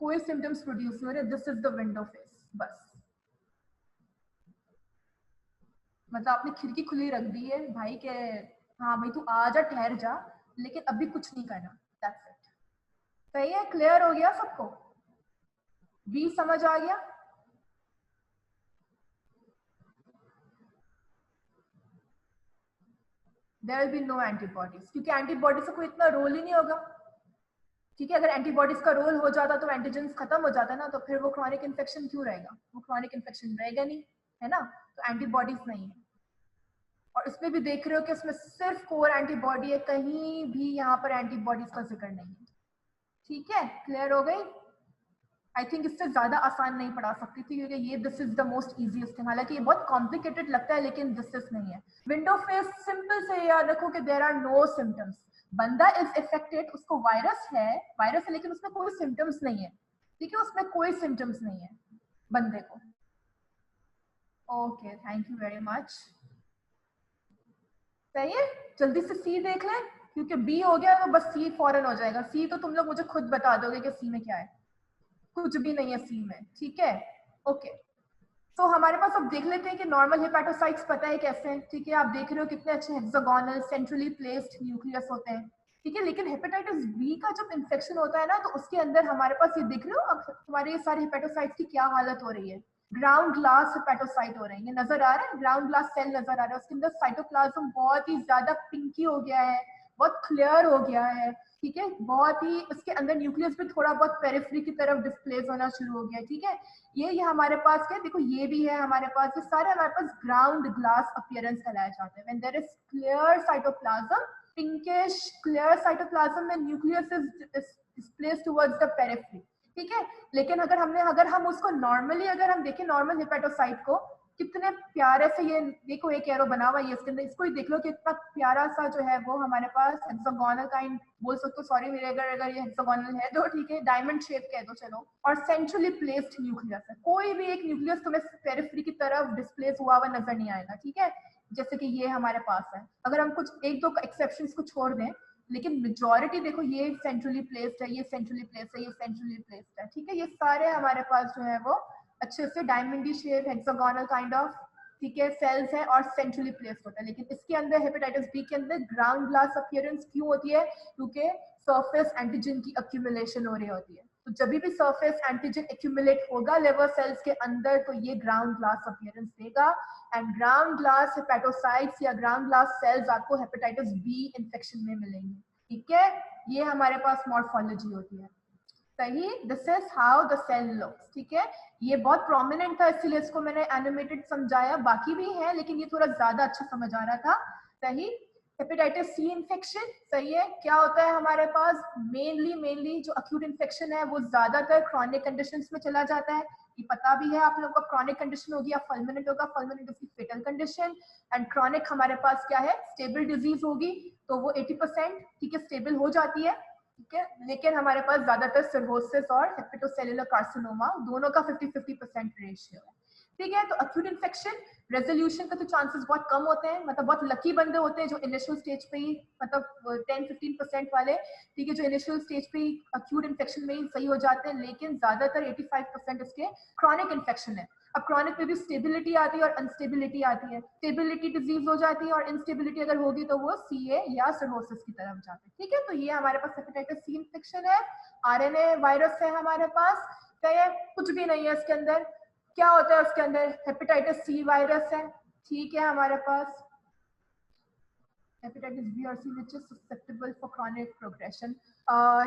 कोई सिम्टम्स प्रोड्यूस हो रहे, this is the window phase. बस मतलब आपने खिड़की खुली रख दी है भाई के, हाँ भाई तू आ जा, ठहर जा, लेकिन अभी कुछ नहीं करना, दैट्स इट। सही है, क्लियर हो गया सबको? बी समझ आ गया? There will be no antibodies, क्योंकि एंटीबॉडीज का कोई इतना रोल ही नहीं होगा, ठीक है। अगर एंटीबॉडीज का रोल हो जाता तो एंटीजेंस खत्म हो जाता ना, तो फिर वो क्रॉनिक इन्फेक्शन क्यों रहेगा? वो क्रॉनिक इन्फेक्शन रहेगा नहीं, है ना। तो एंटीबॉडीज नहीं है, और इसमें भी देख रहे हो कि इसमें सिर्फ कोर एंटीबॉडी है, कहीं भी यहाँ पर एंटीबॉडीज का जिक्र नहीं है, ठीक है। क्लियर हो गई? आई थिंक इससे ज्यादा आसान नहीं पढ़ा सकती थी, क्योंकि ये this is the most easiest thing. हालांकि ये बहुत कॉम्प्लिकेटेड लगता है लेकिन दिस इज नहीं है। विंडो फेज सिंपल से याद रखो कि देयर आर नो सिम्टम्स, बंदा इज अफेक्टेड, उसको वायरस है लेकिन उसमें कोई सिम्टम्स नहीं है, ठीक है, उसमें कोई सिम्टम्स नहीं है बंदे को। Okay, thank you very much. सही है, जल्दी से सी देख लें, क्योंकि बी हो गया तो बस सी फौरन हो जाएगा। सी तो तुम लोग मुझे खुद बता दोगे कि सी में क्या है, कुछ भी नहीं है सी में, ठीक है। ओके, तो हमारे पास अब देख लेते हैं कि नॉर्मल हेपेटोसाइट्स पता है कैसे हैं, ठीक है। आप देख रहे हो कितने अच्छे हेक्सागोनल सेंट्रली प्लेस्ड न्यूक्लियस होते हैं, ठीक है। लेकिन हेपेटाइटिस बी का जब इन्फेक्शन होता है ना तो उसके अंदर हमारे पास ये देख रहे हो अब तुम्हारे ये सारे हेपेटोसाइट्स की क्या हालत हो रही है, ग्राउंड ग्लास हेपेटोसाइट हो रहे हैं, ये नजर आ रहा है, ग्राउंड ग्लास सेल नजर आ रहा है, उसके अंदर साइटोप्लाज्म बहुत ही ज्यादा पिंकी हो गया है, बहुत क्लियर हो गया है, ठीक है, बहुत ही, उसके अंदर न्यूक्लियस भी थोड़ा बहुत पेरिफेरी की तरफ डिस्प्लेस होना शुरू हो गया, ठीक है। ये हमारे पास क्या, देखो ये भी है हमारे पास, ये सारे हमारे पास ग्राउंड ग्लास अपीयरेंस कहलाए जाते हैं। When there is clear cytoplasm, pinkish clear cytoplasm में nucleus is displaced towards the periphery, ठीक है। लेकिन अगर हम उसको नॉर्मली अगर हम देखें नॉर्मल हेपेटोसाइट को, कितने प्यारे से ये देखो एक एरो बना हुआ है इसके अंदर, इसको ही देख लो कि इतना प्यारा सा जो है वो हमारे पास हेक्सागोनल काइंड बोल सकते हो, सॉरी मेरे अगर ये हेक्सागोनल है तो ठीक है, डायमंड शेप कह दो चलो, और सेंट्रली प्लेस्ड न्यूक्लियस है, कोई भी एक न्यूक्लियस तुम्हें पेरिफेरी की तरफ डिस्प्लेस हुआ हुआ नजर नहीं आएगा, ठीक है, जैसे कि ये हमारे पास है। अगर हम कुछ एक दो एक्सेप्शंस को छोड़ दें, लेकिन मेजॉरिटी देखो ये सेंट्रली प्लेस्ड है, ये सेंट्रली प्लेस्ड है, ये सेंट्रली प्लेस्ड है, ठीक है। ये सारे हमारे पास जो है वो अच्छे से डायमंडी शेप हेक्सागोनल काइंड ऑफ, ठीक है, सेल्स है और सेंट्रली प्लेस्ड होता है। लेकिन इसके अंदर हेपेटाइटिस बी के अंदर ग्राउंड ग्लास अपीयरेंस क्यों होती है? क्योंकि सरफेस एंटीजन की एक्यूमुलेशन हो रही होती है। तो जब भी सरफेस एंटीजन एक्यूमुलेट होगा लिवर सेल्स के अंदर तो ये ग्राउंड ग्लास अपीयरेंस देगा, एंड ग्राउंड ग्लास हेपेटोसाइट्स या ग्राउंड ग्लास सेल्स आपको हेपेटाइटिस बी इंफेक्शन में मिलेंगे, ठीक है। ये हमारे पास मॉर्फोलॉजी होती है, सही, this is how the cell looks, ठीक है। ये बहुत प्रोमिनेंट था इसलिए इसको मैंने एनिमेटेड समझाया, बाकी भी है लेकिन ये थोड़ा ज्यादा अच्छा समझ आ रहा था, सही। हेपेटाइटिस सी इंफेक्शन, सही है, क्या होता है हमारे पास, मेनली जो अक्यूट इंफेक्शन है वो ज्यादातर क्रॉनिक कंडीशंस में चला जाता है, ये पता भी है आप लोगों को, क्रॉनिक कंडीशन होगी या फुलमिनेंट होगा, फुलमिनेंट इसकी फेटल कंडीशन, एंड क्रॉनिक हमारे पास क्या है, स्टेबल डिजीज होगी, तो वो 80% ठीक है स्टेबल हो जाती है, ठीक है, लेकिन हमारे पास ज्यादातर सिरोसिस और हेपेटोसेलुलर कार्सिनोमा दोनों का 50-50% रेशियो है, ठीक है। तो अक्यूट इन्फेक्शन रेजोल्यूशन का तो चांसेस बहुत कम होते हैं, मतलब बहुत लकी बंदे होते हैं जो इनिशियल स्टेज पे ही, मतलब 10-15% वाले, ठीक है, जो इनिशियल स्टेज पे ही अक्यूट इन्फेक्शन में ही सही हो जाते हैं, लेकिन ज्यादातर 85% इसके क्रॉनिक इन्फेक्शन है। अब क्रॉनिक में भी स्टेबिलिटी आती है और अनस्टेबिलिटी आती है, स्टेबिलिटी डिजीज हो जाती है और इनस्टेबिलिटी अगर होगी तो वो सीए या सिरोसिस की तरफ जाते हैं, ठीक है। तो ये हमारे पास हेपेटाइटिस सी इन्फेक्शन है, आरएनए वायरस है हमारे पास, तो ये कुछ भी नहीं है इसके अंदर। क्या होता है उसके अंदर, हेपेटाइटिस सी वायरस है, ठीक है, हमारे पास हेपेटाइटिस बी और C which is susceptible for chronic progression,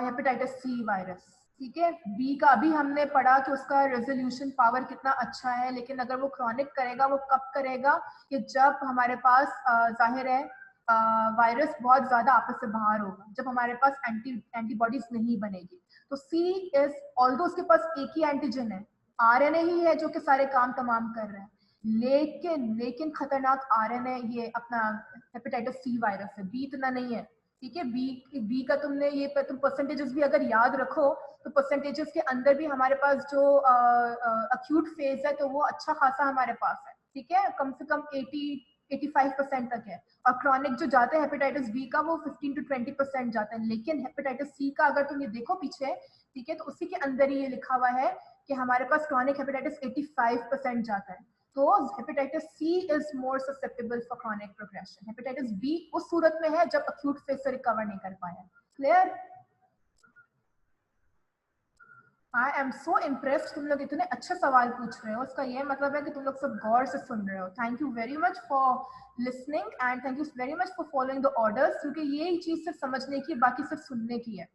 hepatitis C virus, ठीक है। बी का अभी हमने पढ़ा कि उसका रेजोल्यूशन पावर कितना अच्छा है, लेकिन अगर वो क्रॉनिक करेगा वो कब करेगा, कि जब हमारे पास जाहिर है वायरस बहुत ज्यादा आपस से बाहर होगा, जब हमारे पास एंटीबॉडीज नहीं बनेगी। तो सी इज, ऑल्दो उसके पास एक ही एंटीजन है, आरएनए ही है जो कि सारे काम तमाम कर रहे हैं, लेकिन खतरनाक आरएनए ये अपना हेपेटाइटिस सी वायरस है, बी इतना नहीं है, ठीक है। बी का तुमने ये तुम परसेंटेजेस भी अगर याद रखो तो परसेंटेजेस के अंदर भी हमारे पास जो अक्यूट फेज है तो वो अच्छा खासा हमारे पास है, ठीक है, कम से कम 80-85% तक है, और क्रॉनिक जो जाते हैं हेपेटाइटिस बी का वो 15-20% जाता है, लेकिन हेपेटाइटिस सी का अगर तुम ये देखो पीछे, ठीक है, तो उसी के अंदर ही ये लिखा हुआ है कि हमारे पास क्रॉनिक हेपेटाइटिस 85% जाता है। तो hepatitis C is more susceptible for chronic progression, hepatitis B उस सूरत में है जब अक्यूट फेज से रिकवर नहीं कर पाया। Clear? I am so impressed, तुम लोग इतने अच्छे सवाल पूछ रहे हो, उसका ये मतलब है कि तुम लोग सब गौर से सुन रहे हो। Thank you very much for listening and thank you very much for following the orders, क्योंकि यही चीज सिर्फ समझने की, बाकी सिर्फ सुनने की है,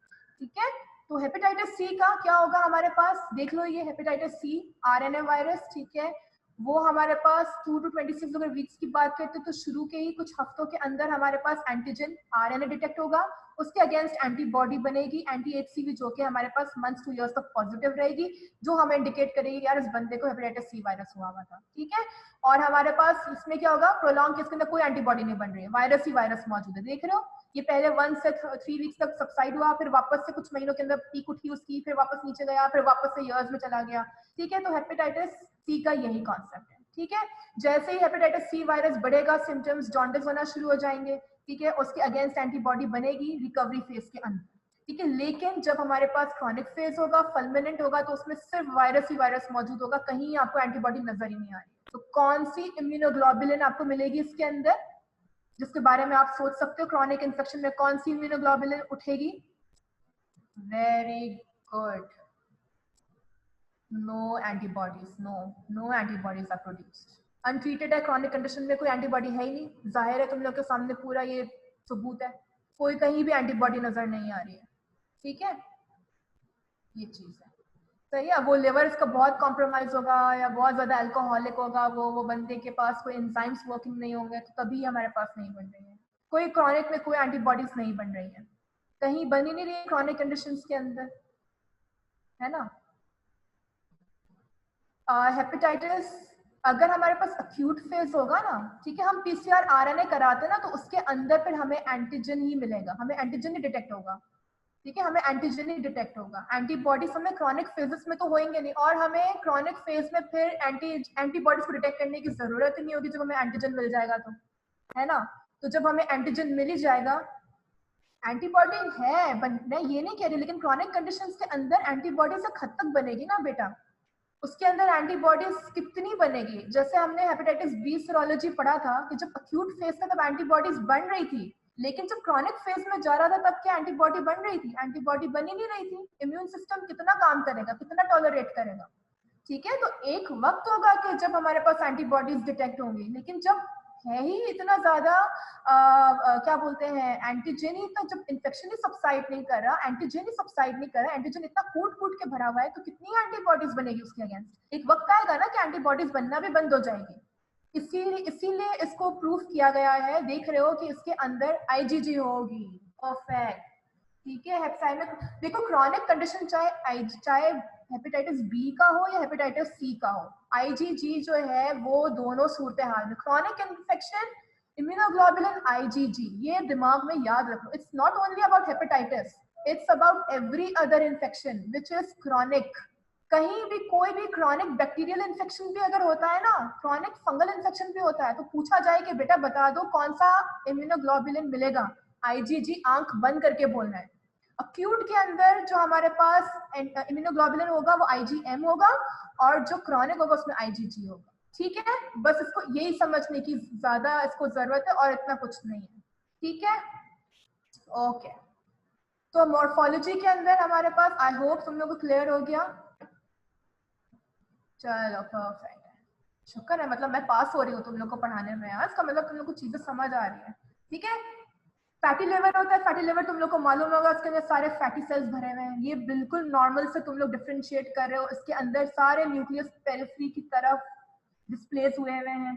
ठीक है। तो हेपेटाइटिस सी का क्या होगा हमारे पास, देख लो, ये हेपेटाइटिस सी आरएनए वायरस, ठीक है, वो हमारे पास 2 to 26 अगर वीक्स की बात करते हैं तो शुरू के ही कुछ हफ्तों के अंदर हमारे पास एंटीजन आरएनए डिटेक्ट होगा, उसके अगेंस्ट एंटीबॉडी बनेगी, एंटी एचसीवी, जो कि हमारे पास मंथ्स टू इयर्स तक पॉजिटिव रहेगी, जो हमें इंडिकेट करेगी यार इस बंदे को हेपेटाइटिस सी वायरस हुआ था, ठीक है। और हमारे पास इसमें क्या होगा, प्रोलॉन्ग के इसके अंदर कोई एंटीबॉडी नहीं बन रही है, वायरस ही वायरस मौजूद है, देख रहे हो, ये पहले 1 से 3 वीक्स तक सबसाइड हुआ, फिर वापस से कुछ महीनों के अंदर पीक उठी उसकी, फिर वापस नीचे गया, फिर वापस से इयर्स में चला गया, ठीक है। तो हेपेटाइटिस सी का यही कॉन्सेप्ट है, ठीक है। जैसे ही हेपेटाइटिस सी वायरस बढ़ेगा, सिम्टम्स जॉन्डिस होना शुरू हो जाएंगे, ठीक है, उसके अगेंस्ट एंटीबॉडी बनेगी रिकवरी फेज के अंदर, ठीक है। लेकिन जब हमारे पास क्रॉनिक फेज होगा, फुलमिनेंट होगा, तो उसमें सिर्फ वायरस ही वायरस मौजूद होगा, कहीं आपको एंटीबॉडी नजर ही नहीं आ रही। तो कौन सी इम्यूनोग्लोबुलिन आपको मिलेगी इसके अंदर, जिसके बारे में आप सोच सकते हो क्रॉनिक इन्फेक्शन में कौन सी इम्यूनोग्लोबुलिन उठेगी? Very good, no antibodies, no antibodies are produced, untreated है, क्रॉनिक कंडीशन में कोई एंटीबॉडी है ही नहीं, जाहिर है तुम लोग के सामने पूरा ये सबूत है, कोई कहीं भी एंटीबॉडी नजर नहीं आ रही है, ठीक है, ये चीज है, सही है। वो लिवर इसका बहुत कॉम्प्रोमाइज होगा या बहुत ज्यादा अल्कोहलिक होगा, वो बंदे के पास कोई एंजाइम्स वर्किंग नहीं होंगे, तो तभी हमारे पास नहीं बन रही है, कोई क्रॉनिक में कोई एंटीबॉडीज नहीं बन रही है, कहीं बन ही नहीं रही है क्रॉनिक कंडीशंस के अंदर, है ना। हेपेटाइटिस अगर हमारे पास अक्यूट फेज होगा ना, ठीक है, हम पीसीआर आरएनए कराते हैं ना, तो उसके अंदर फिर हमें एंटीजन ही मिलेगा, हमें एंटीजन ही डिटेक्ट होगा, ठीक है, हमें एंटीजन ही डिटेक्ट होगा, एंटीबॉडीज हमें क्रॉनिक फेजेस में तो होंगे नहीं, और हमें क्रॉनिक फेज में फिर एंटीबॉडीज को डिटेक्ट करने की जरूरत ही नहीं होगी जब हमें एंटीजन मिल जाएगा, तो है ना। तो जब हमें एंटीजन मिल ही जाएगा, एंटीबॉडी है मैं ये नहीं कह रही, लेकिन क्रॉनिक कंडीशंस के अंदर एंटीबॉडी से खत तक बनेगी ना बेटा, उसके अंदर एंटीबॉडीज कितनी बनेगी, जैसे हमने हेपेटाइटिस बी सीरोलॉजी पढ़ा था कि जब अक्यूट फेज था तब एंटीबॉडीज बन रही थी, लेकिन जब क्रॉनिक फेज में जा रहा था तब क्या एंटीबॉडी बन रही थी? एंटीबॉडी बन ही नहीं रही थी। इम्यून सिस्टम कितना काम करेगा, कितना टॉलरेट करेगा, ठीक है। तो एक वक्त होगा कि जब हमारे पास एंटीबॉडीज डिटेक्ट होंगी, लेकिन जब है ही इतना ज्यादा क्या बोलते हैं एंटीजन ही, तो जब इन्फेक्शन ही सबसाइड नहीं कर रहा, एंटीजन ही सबसाइड नहीं कर रहा, एंटीजन इतना कूट कूट के भरा हुआ है, तो कितनी एंटीबॉडीज बनेगी उसके अगेंस्ट? एक वक्त आएगा ना कि एंटीबॉडीज बनना भी बंद हो जाएगी। इसीलिए इसको प्रूफ किया गया है, देख रहे हो कि इसके अंदर आईजीजी होगी, परफेक्ट, ठीक है। हेपेटाइटिस देखो, क्रॉनिक कंडीशन चाहे हेपेटाइटिस बी का हो या हेपेटाइटिस सी का हो, आईजीजी जो है वो दोनों सूरत हाल में क्रॉनिक इन्फेक्शन, इम्यूनोग्लोबुलिन, आईजीजी, ये दिमाग में याद रखो. It's not only about hepatitis, it's about every other infection which is chronic. कहीं भी कोई भी क्रॉनिक बैक्टीरियल इन्फेक्शन भी अगर होता है ना, क्रॉनिक फंगल इन्फेक्शन भी होता है, तो पूछा जाए कि बेटा बता दो कौन सा इम्यूनोग्लोबुलिन मिलेगा, आईजीजी, आंख बंद करके बोलना है. अक्यूट के अंदर जो हमारे पास इम्यूनोग्लोबुलिन होगा वो आईजीएम होगा, और जो क्रॉनिक होगा उसमें आईजीजी होगा. ठीक है, बस इसको यही समझने की ज्यादा इसको जरूरत है और इतना कुछ नहीं है. ठीक है, ओके. तो मॉर्फोलॉजी के अंदर हमारे पास, आई होप तुम लोगों को क्लियर हो गया. चलो परफेक्ट है, शुक्र है, मतलब मैं पास हो रही हूँ तुम लोग को पढ़ाने में. आज का मतलब तुम लोग को चीजें समझ आ रही है. ठीक है, फैटी लिवर होता है. फैटी लिवर तुम लोग को मालूम होगा, उसके अंदर सारे फैटी सेल्स भरे हुए हैं. ये बिल्कुल नॉर्मल से तुम लोग डिफरेंशिएट कर रहे हो. इसके अंदर सारे न्यूक्लियस पेरिफेरी की तरफ डिस्प्लेस हुए हैं.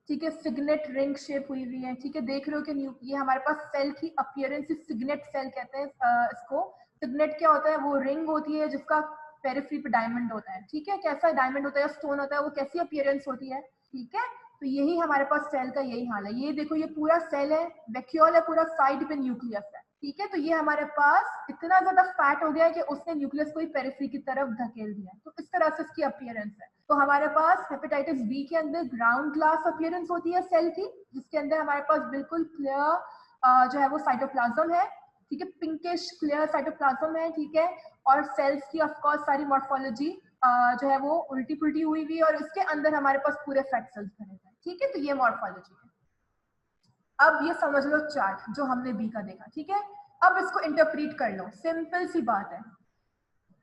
ठीक है, सिग्नेट रिंग शेप हुई हुई है. ठीक है, देख रहे हो कि ये हमारे पास सेल की अपीयरेंस, सिग्नेट सेल कहते हैं इसको. सिग्नेट क्या होता है, वो रिंग होती है जिसका पेरिफेरी पे डायमंड होता है. ठीक है, कैसा डायमंड होता है या स्टोन होता है, वो कैसी अपीयरेंस होती है. ठीक है, तो यही हमारे पास सेल का यही हाल है. ये देखो, ये पूरा सेल है, वैक्यूल है, पूरा साइड पे न्यूक्लियस है. ठीक है, तो ये हमारे पास इतना ज्यादा फैट हो गया है कि उसने न्यूक्लियस को ही पेरिफेरी की तरफ धकेल दिया. तो इस तरह से इसकी अपीयरेंस है. तो हमारे पास हेपेटाइटिस बी के अंदर ग्राउंड ग्लास अपीयरेंस होती है सेल की, जिसके अंदर हमारे पास बिल्कुल क्लियर जो है वो साइटोप्लाज्म है. ठीक है, पिंकिश क्लियर साइटोप्लाज्म है. ठीक है, और सेल्स की ऑफ कोर्स सारी मॉर्फोलॉजी जो है वो उल्टी पुल्टी हुई हुई, और इसके अंदर हमारे पास पूरे फैट सेल्स भरे हैं. ठीक है, तो ये मॉर्फोलॉजी है. अब ये समझ लो चार्ट जो हमने बी का देखा. ठीक है, अब इसको इंटरप्रीट कर लो. सिंपल सी बात है,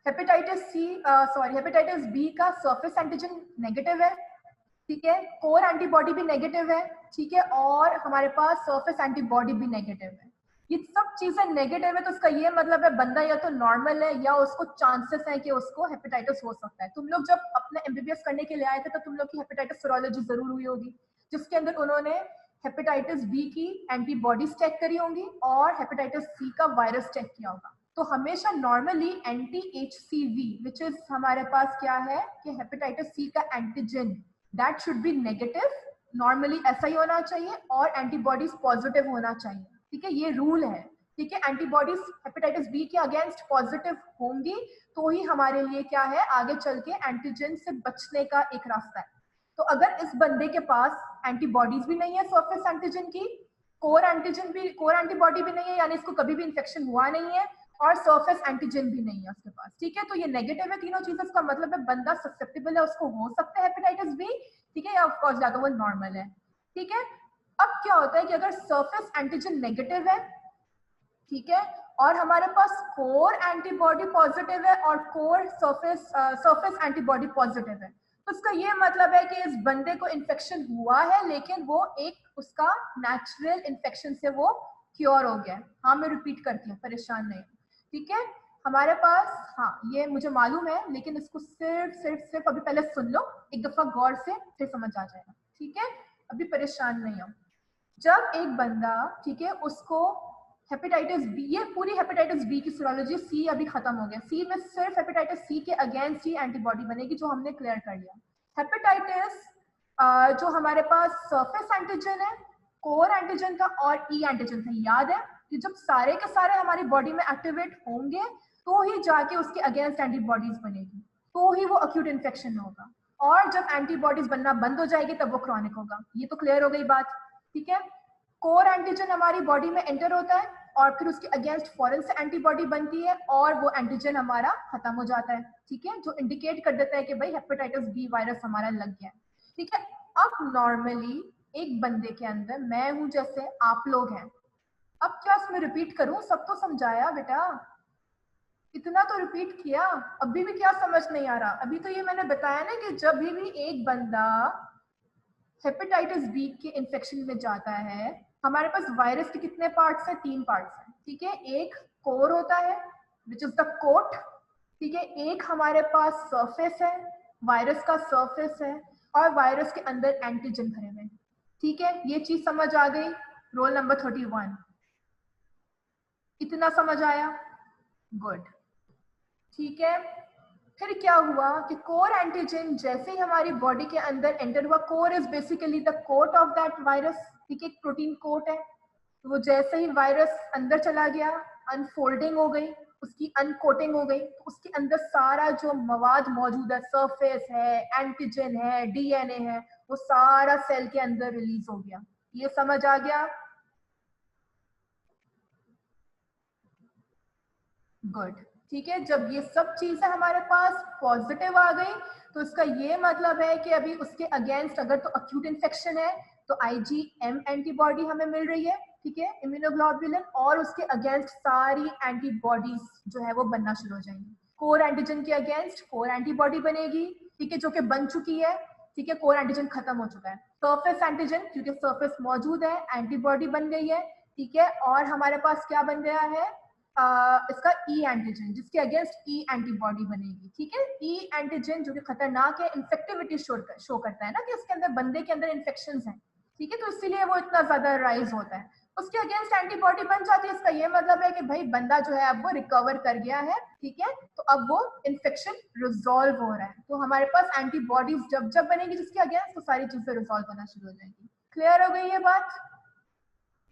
हेपेटाइटिस बी का सरफेस एंटीजन नेगेटिव है. ठीक है, कोर एंटीबॉडी भी नेगेटिव है. ठीक है, और हमारे पास सरफेस एंटीबॉडी भी नेगेटिव है. ये सब चीजें नेगेटिव है, तो उसका ये मतलब है बंदा या तो नॉर्मल है या उसको चांसेस है कि उसको हेपेटाइटिस हो सकता है. तुम लोग जब अपने एमबीबीएस करने के लिए आए थे तो तुम लोग की हेपेटाइटिस सीरोलॉजी जरूर हुई होगी, जिसके अंदर उन्होंने हेपेटाइटिस बी की एंटीबॉडीज चेक करी होंगी और हेपेटाइटिस सी का वायरस चेक किया होगा. तो हमेशा नॉर्मली एंटी-HCV विच इज हमारे पास क्या है कि हेपेटाइटिस सी का antigen that should be negative, normally ऐसा ही होना चाहिए, और एंटीबॉडीज पॉजिटिव होना चाहिए. ठीक है, ये रूल है. ठीक है, एंटीबॉडीज हेपेटाइटिस बी के अगेंस्ट पॉजिटिव होंगी तो ही हमारे लिए क्या है, आगे चल के एंटीजन से बचने का एक रास्ता है. तो अगर इस बंदे के पास एंटीबॉडीज भी नहीं है सरफेस एंटीजन की, कोर एंटीबॉडी भी नहीं है, यानी इसको कभी भी इन्फेक्शन हुआ नहीं है, और सरफेस एंटीजन भी नहीं है उसके पास. ठीक है, तो ये नेगेटिव है तीनों चीजें. इसका मतलब है बंदा ससेप्टेबल है, उसको हो सकता है हेपेटाइटिस बी. ठीक है, या ऑफ कोर्स या तो वो नॉर्मल है. ठीक है, अब क्या होता है कि अगर सरफेस एंटीजन नेगेटिव है, ठीक है, और हमारे पास कोर एंटीबॉडी पॉजिटिव है और कोर सरफेस एंटीबॉडी पॉजिटिव है, तो इसका ये मतलब है कि इस बंदे को इन्फेक्शन हुआ है, लेकिन वो एक उसका नेचुरल इन्फेक्शन से वो क्योर हो गया. हाँ, मैं रिपीट करती हूँ, परेशान नहीं. ठीक है, हमारे पास, हाँ ये मुझे मालूम है, लेकिन इसको सिर्फ अभी पहले सुन लो एक दफा गौर से, फिर समझ आ जाएगा. ठीक है, अभी परेशान नहीं हो. जब एक बंदा, ठीक है, उसको हेपेटाइटिस बी, ये पूरी हेपेटाइटिस बी की सीरोलॉजी, सी अभी खत्म हो गया. सी में सिर्फ हेपेटाइटिस सी के अगेंस्ट ही एंटीबॉडी बनेगी, जो हमने क्लियर कर लिया. हेपेटाइटिस जो हमारे पास सरफेस एंटीजन है, कोर एंटीजन का और ई एंटीजन था, याद है कि जब सारे के सारे हमारी बॉडी में एक्टिवेट होंगे तो ही जाके उसके अगेंस्ट एंटीबॉडीज बनेगी, तो ही वो अक्यूट इन्फेक्शन होगा, और जब एंटीबॉडीज बनना बंद हो जाएगी तब वो क्रॉनिक होगा. ये तो क्लियर हो गई बात. ठीक है, कोर एंटीजन हमारी बॉडी में एंटर होता है और फिर उसके अगेंस्ट फॉरेन से एंटीबॉडी बनती है और वो एंटीजन हमारा खत्म हो जाता है. ठीक है, जो इंडिकेट कर देता है कि भाई हेपेटाइटिस बी वायरस हमारा लग गया है. ठीक है, अब नॉर्मली एक बंदे के अंदर, मैं हूं जैसे आप लोग हैं, अब क्या इसमें रिपीट करूं, सब तो समझाया बेटा, इतना तो रिपीट किया, अभी भी क्या समझ नहीं आ रहा. अभी तो ये मैंने बताया ना कि जब भी एक बंदा हेपेटाइटिस बी के इन्फेक्शन में जाता है, हमारे पास वायरस के कितने पार्ट्स हैं, 3 पार्ट्स हैं. ठीक है, एक कोर होता है विच इज द कोट. ठीक है, एक हमारे पास सरफेस है, वायरस का सरफेस है, और वायरस के अंदर एंटीजन भरे हुए. ठीक है, ये चीज समझ आ गई. रोल नंबर 31, इतना समझ आया, गुड. ठीक है, फिर क्या हुआ कि कोर एंटीजन जैसे ही हमारी बॉडी के अंदर एंटर हुआ, core is basically the coat of that virus, ठीक है, प्रोटीन कोट है, वो जैसे ही वायरस अंदर चला गया, अनफोल्डिंग हो गई, उसकी अनकोटिंग हो गई, तो उसके अंदर सारा जो मवाद मौजूद है, सरफेस है, एंटीजन है, डीएनए है, वो सारा सेल के अंदर रिलीज हो गया। ये समझ आ गया? गुड, ठीक है। जब ये सब चीजें हमारे पास पॉजिटिव आ गई तो इसका ये मतलब है कि अभी उसके अगेंस्ट अगर तो अक्यूट इन्फेक्शन है तो IgM एंटीबॉडी हमें मिल रही है, ठीक है, इम्यूनोग्लोबुलिन, और उसके अगेंस्ट सारी एंटीबॉडीज जो है वो बनना शुरू हो जाएंगी। कोर एंटीजन के अगेंस्ट कोर एंटीबॉडी बनेगी, ठीक है, जो कि बन चुकी है, ठीक है, कोर एंटीजन खत्म हो चुका है। सरफेस एंटीजन, क्योंकि सरफेस मौजूद है, एंटीबॉडी बन गई है, ठीक है, और हमारे पास क्या बन गया है, इसका ई एंटीजन, जिसके अगेंस्ट ई एंटीबॉडी बनेगी, ठीक है। ई एंटीजन जो कि खतरनाक है, इन्फेक्टिविटी शो करता है ना कि इसके अंदर बंदे के अंदर इन्फेक्शंस हैं, ठीक है, तो इसीलिए वो इतना ज्यादा राइज होता है। उसके अगेंस्ट एंटीबॉडी बन जाती है, इसका ये मतलब है कि भाई बंदा जो है अब वो रिकवर कर गया है, ठीक है, तो अब वो इन्फेक्शन रिजॉल्व हो रहा है, तो हमारे पास एंटीबॉडीज जब जब बनेगी जिसके अगेंस्ट, तो सारी चीजें रिजॉल्व होना शुरू हो जाएंगी। क्लियर हो गई ये बात?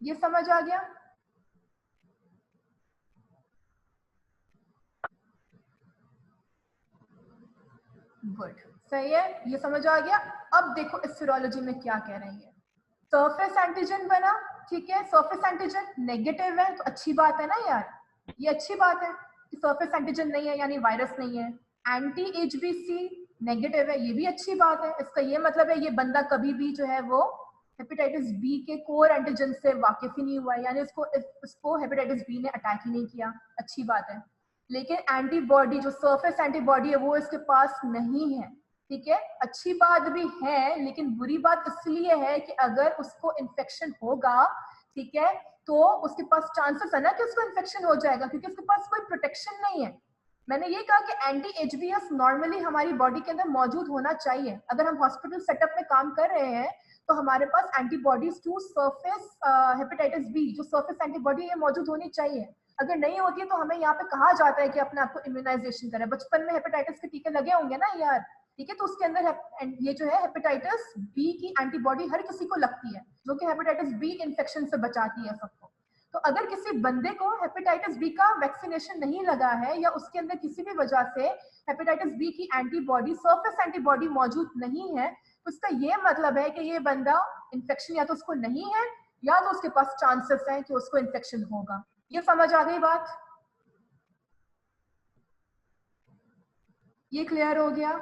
ये समझ आ गया? गुड, सही है, ये समझ आ गया। अब देखो इस सिरोलॉजी में क्या कह रही है। सरफेस एंटीजन बना, ठीक है, सरफेस एंटीजन नेगेटिव है तो अच्छी बात है ना यार, ये अच्छी बात है कि सरफेस एंटीजन नहीं है यानी वायरस नहीं है। एंटी HBC नेगेटिव है, ये भी अच्छी बात है, इसका ये मतलब है ये बंदा कभी भी जो है वो हेपेटाइटिस बी के कोर एंटीजन से वाकिफ ही नहीं हुआ, यानी इसको हेपेटाइटिस बी ने अटैक ही नहीं किया, अच्छी बात है। लेकिन एंटीबॉडी जो सरफेस एंटीबॉडी है वो इसके पास नहीं है, ठीक है, अच्छी बात भी है, लेकिन बुरी बात इसलिए है कि अगर उसको इन्फेक्शन होगा, ठीक है, तो उसके पास चांसेस है ना कि उसको इन्फेक्शन हो जाएगा, क्योंकि उसके पास कोई प्रोटेक्शन नहीं है। मैंने ये कहा कि एंटी HBS नॉर्मली हमारी बॉडी के अंदर मौजूद होना चाहिए। अगर हम हॉस्पिटल सेटअप में काम कर रहे हैं तो हमारे पास antibodies to surface hepatitis B, जो सरफेस एंटीबॉडी है, मौजूद होनी चाहिए। अगर नहीं होती है तो हमें यहाँ पे कहा जाता है कि अपने आप को इम्यूनाइजेशन करें। बचपन में हेपेटाइटिस के टीके लगे होंगे ना यार, ठीक है, तो उसके अंदर ये जो है हेपेटाइटिस बी की एंटीबॉडी हर किसी को लगती है, जो कि हेपेटाइटिस बी इन्फेक्शन से बचाती है सबको। तो अगर किसी बंदे को हेपेटाइटिस बी का वैक्सीनेशन नहीं लगा है या उसके अंदर किसी भी वजह से हेपेटाइटिस बी की एंटीबॉडी, सरफेस एंटीबॉडी मौजूद नहीं है, तो इसका ये मतलब है कि ये बंदा इन्फेक्शन या तो उसको नहीं है या तो उसके पास चांसेस हैं कि उसको इन्फेक्शन होगा। ये समझ आ गई बात? ये क्लियर हो गया?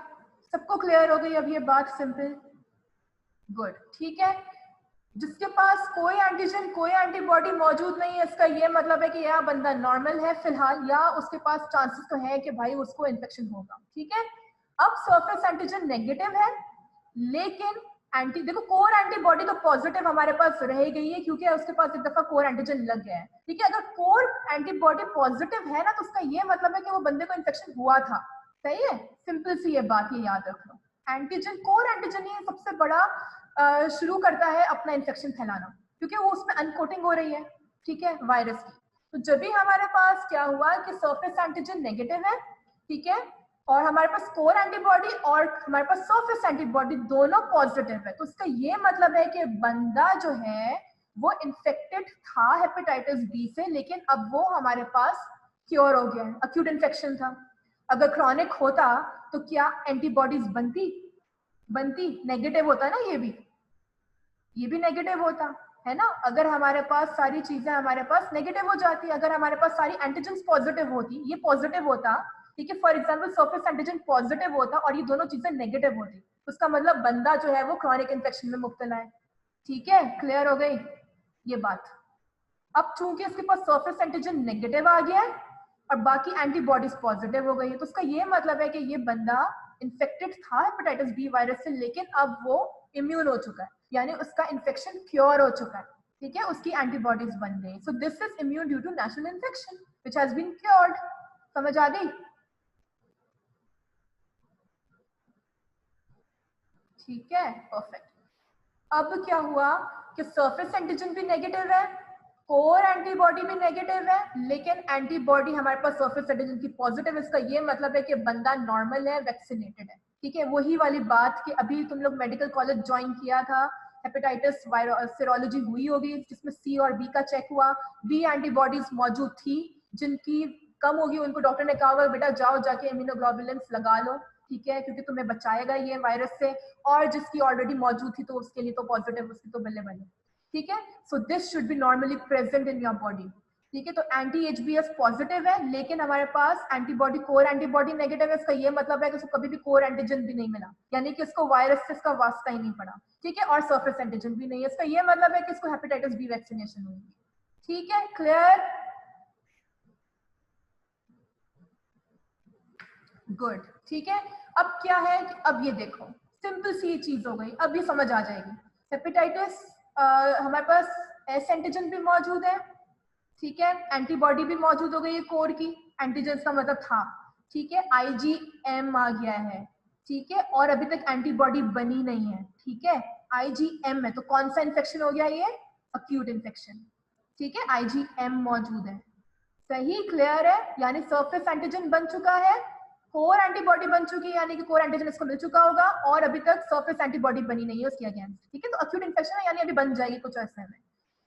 सबको क्लियर हो गई अब ये बात? सिंपल, गुड, ठीक है। जिसके पास कोई एंटीजन कोई एंटीबॉडी मौजूद नहीं है, इसका ये मतलब है कि यह बंदा नॉर्मल है फिलहाल, या उसके पास चांसेस तो है कि भाई उसको इन्फेक्शन होगा, ठीक है। अब सरफेस एंटीजन नेगेटिव है, लेकिन देखो कोर एंटीबॉडी तो पॉजिटिव हमारे पास रह गई है क्योंकि उसके पास एक दफा कोर एंटीजन लग गया है, ठीक है। अगर कोर एंटीबॉडी पॉजिटिव है ना तो उसका ये मतलब है कि वो बंदे को इन्फेक्शन हुआ था, सही है, सिंपल सी ये बात, ये याद रख लो। एंटीजन, कोर एंटीजन ही सबसे बड़ा शुरू करता है अपना इन्फेक्शन फैलाना, क्योंकि वो उसमें अनकोटिंग हो रही है, ठीक है, वायरस की। तो जब भी हमारे पास क्या हुआ कि सरफेस एंटीजन नेगेटिव है, ठीक है, और हमारे पास कोर एंटीबॉडी और हमारे पास सरफेस एंटीबॉडी दोनों पॉजिटिव है, तो इसका ये मतलब है कि बंदा जो है वो इन्फेक्टेड था हेपेटाइटिस बी से, लेकिन अब वो हमारे पास क्योर हो गया है, अक्यूट इन्फेक्शन था। अगर क्रॉनिक होता तो क्या एंटीबॉडीज बनती नेगेटिव होता ना, ये भी नेगेटिव होता है ना। अगर हमारे पास सारी चीजें हमारे पास नेगेटिव हो जाती, अगर हमारे पास सारी एंटीजन पॉजिटिव होती, ये पॉजिटिव होता, ठीक है, for example surface antigen positive होता और ये दोनों चीजें नेगेटिव होती, उसका मतलब बंदा जो है वो क्रॉनिक इन्फेक्शन में मुब्तला है, ठीक है। क्लियर हो गई ये बात? अब चूंकि इसके पास सरफेस एंटीजन नेगेटिव आ गया है और बाकी एंटीबॉडीज पॉजिटिव हो गई है, तो उसका ये मतलब है कि ये बंदा इन्फेक्टेड था हेपेटाइटिस बी वायरस से, लेकिन अब वो इम्यून हो चुका है, यानी उसका इन्फेक्शन क्योर हो चुका है, ठीक है, उसकी एंटीबॉडीज बन गई। So this is immune due to natural infection which has been cured. समझ आ गई? ठीक है, परफेक्ट। अब क्या हुआ कि सरफेस एंटीजन भी नेगेटिव है, कोर एंटीबॉडी भी नेगेटिव है, लेकिन एंटीबॉडी हमारे पास सरफेस एंटीजन की पॉजिटिव। इसका ये मतलब है कि बंदा नॉर्मल है, वैक्सीनेटेड है। ठीक है, वही वाली बात कि अभी तुम लोग मेडिकल कॉलेज ज्वाइन किया था, हेपेटाइटिस सीरोलॉजी हुई होगी जिसमें सी और बी का चेक हुआ, बी एंटीबॉडीज मौजूद थी, जिनकी कम होगी उनको डॉक्टर ने कहा होगा बेटा जाओ जाके इम्यूनोग्लोबुलिन्स लगा लो, ठीक है, क्योंकि तुम्हें बचाएगा ये वायरस से। और जिसकी ऑलरेडी मौजूद थी तो उसके लिए तो पॉजिटिव, उसकी तो बल्ले बल्ले। ठीक है, so this should be normally present in your body. ठीक है, तो एंटी एचबीएस पॉजिटिव है, लेकिन हमारे पास एंटीबॉडी कोर एंटीबॉडी नेगेटिव है। इसका ये मतलब है कि उसको कभी भी कोर एंटीजन भी नहीं मिला, यानी कि इसको वायरस से इसका वास्ता ही नहीं पड़ा। ठीक है, और सरफेस एंटीजन भी नहीं है। इसका ये मतलब है कि इसको हेपेटाइटिस बी वैक्सीनेशन हुई। ठीक है, क्लियर, गुड। ठीक है, अब क्या है कि अब ये देखो सिंपल सी चीज हो गई, अब ये समझ आ जाएगी। हेपेटाइटिस हमारे पास एस एंटीजन भी मौजूद है, ठीक है, एंटीबॉडी भी मौजूद हो गई है कोर की, एंटीजन का मतलब था, ठीक है, आईजीएम आ गया है, ठीक है, और अभी तक एंटीबॉडी बनी नहीं है। ठीक है, आईजीएम है, तो कौन सा इन्फेक्शन हो गया ये, अक्यूट इन्फेक्शन। ठीक है, आईजीएम मौजूद है, सही, क्लियर है, यानी सरफेस एंटीजन बन चुका है, कोर एंटीबॉडी बन चुकी है, यानी कि कोर एंटीजन इसको मिल चुका होगा, और अभी तक सरफेस एंटीबॉडी बनी नहीं है उसके अगेंस्ट। ठीक है, तो अक्यूट इन्फेक्शन है, यानी अभी बन जाएगी कुछ ऐसे में।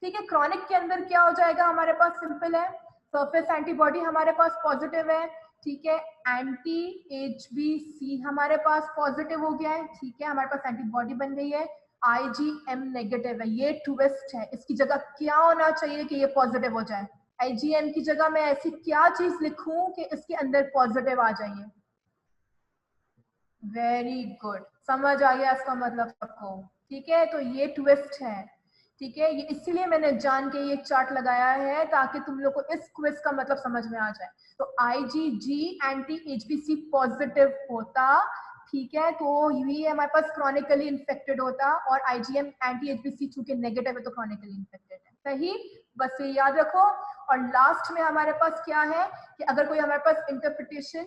ठीक है, क्रॉनिक के अंदर क्या हो जाएगा, हमारे पास सिंपल है, सरफेस एंटीबॉडी हमारे पास पॉजिटिव है, ठीक है, एंटी एचबीसी हमारे पास पॉजिटिव हो गया है, ठीक है, हमारे पास एंटीबॉडी बन गई है, आईजीएम नेगेटिव है। ये ट्विस्ट है, इसकी जगह क्या होना चाहिए कि ये पॉजिटिव हो जाए, आईजीएम की जगह मैं ऐसी क्या चीज लिखूं कि इसके अंदर पॉजिटिव आ जाइए। वेरी गुड, समझ आ गया इसका मतलब सबको। ठीक है, तो ये ट्विस्ट है। ठीक है, ये इसीलिए मैंने जान के ये चार्ट लगाया है ताकि तुम लोग को इस क्विज का मतलब समझ में आ जाए। तो आईजीजी एंटी एचबीसी पॉजिटिव होता, ठीक है, तो ये हमारे पास क्रॉनिकली इन्फेक्टेड होता, और आईजीएम एंटी एचबीसी चूंकि नेगेटिव है तो क्रॉनिकली इन्फेक्टेड है। सही, बस ये याद रखो। और लास्ट में हमारे पास क्या है कि अगर कोई हमारे पास इंटरप्रिटेशन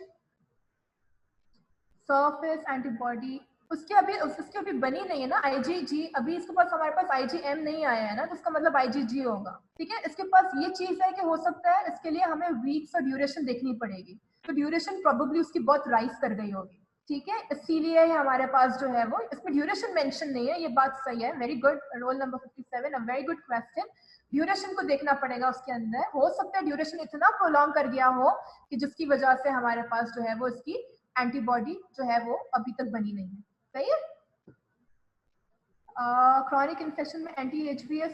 सरफेस एंटीबॉडी उसकी अभी बनी नहीं है ना, आईजीजी, अभी इसके पास हमारे पास आईजीएम नहीं आया है ना, तो इसका मतलब आईजीजी होगा। ठीक है, इसके पास ये चीज है कि हो सकता है इसके लिए हमें वीक्स और ड्यूरेशन देखनी पड़ेगी, तो ड्यूरेशन प्रोबेबली उसकी बहुत राइज कर गई होगी। ठीक है, इसीलिए हमारे पास जो है वो इसमें ड्यूरेशन मेंशन नहीं है, ये बात सही है। Very good, roll number 57, a very good question. Duration को देखना पड़ेगा उसके अंदर, हो सकता है ड्यूरेशन इतना प्रोलॉन्ग कर गया हो कि जिसकी वजह से हमारे पास जो है वो इसकी एंटीबॉडी जो है वो अभी तक बनी नहीं है। सही है, क्रॉनिक इन्फेक्शन में एंटी एचबीएस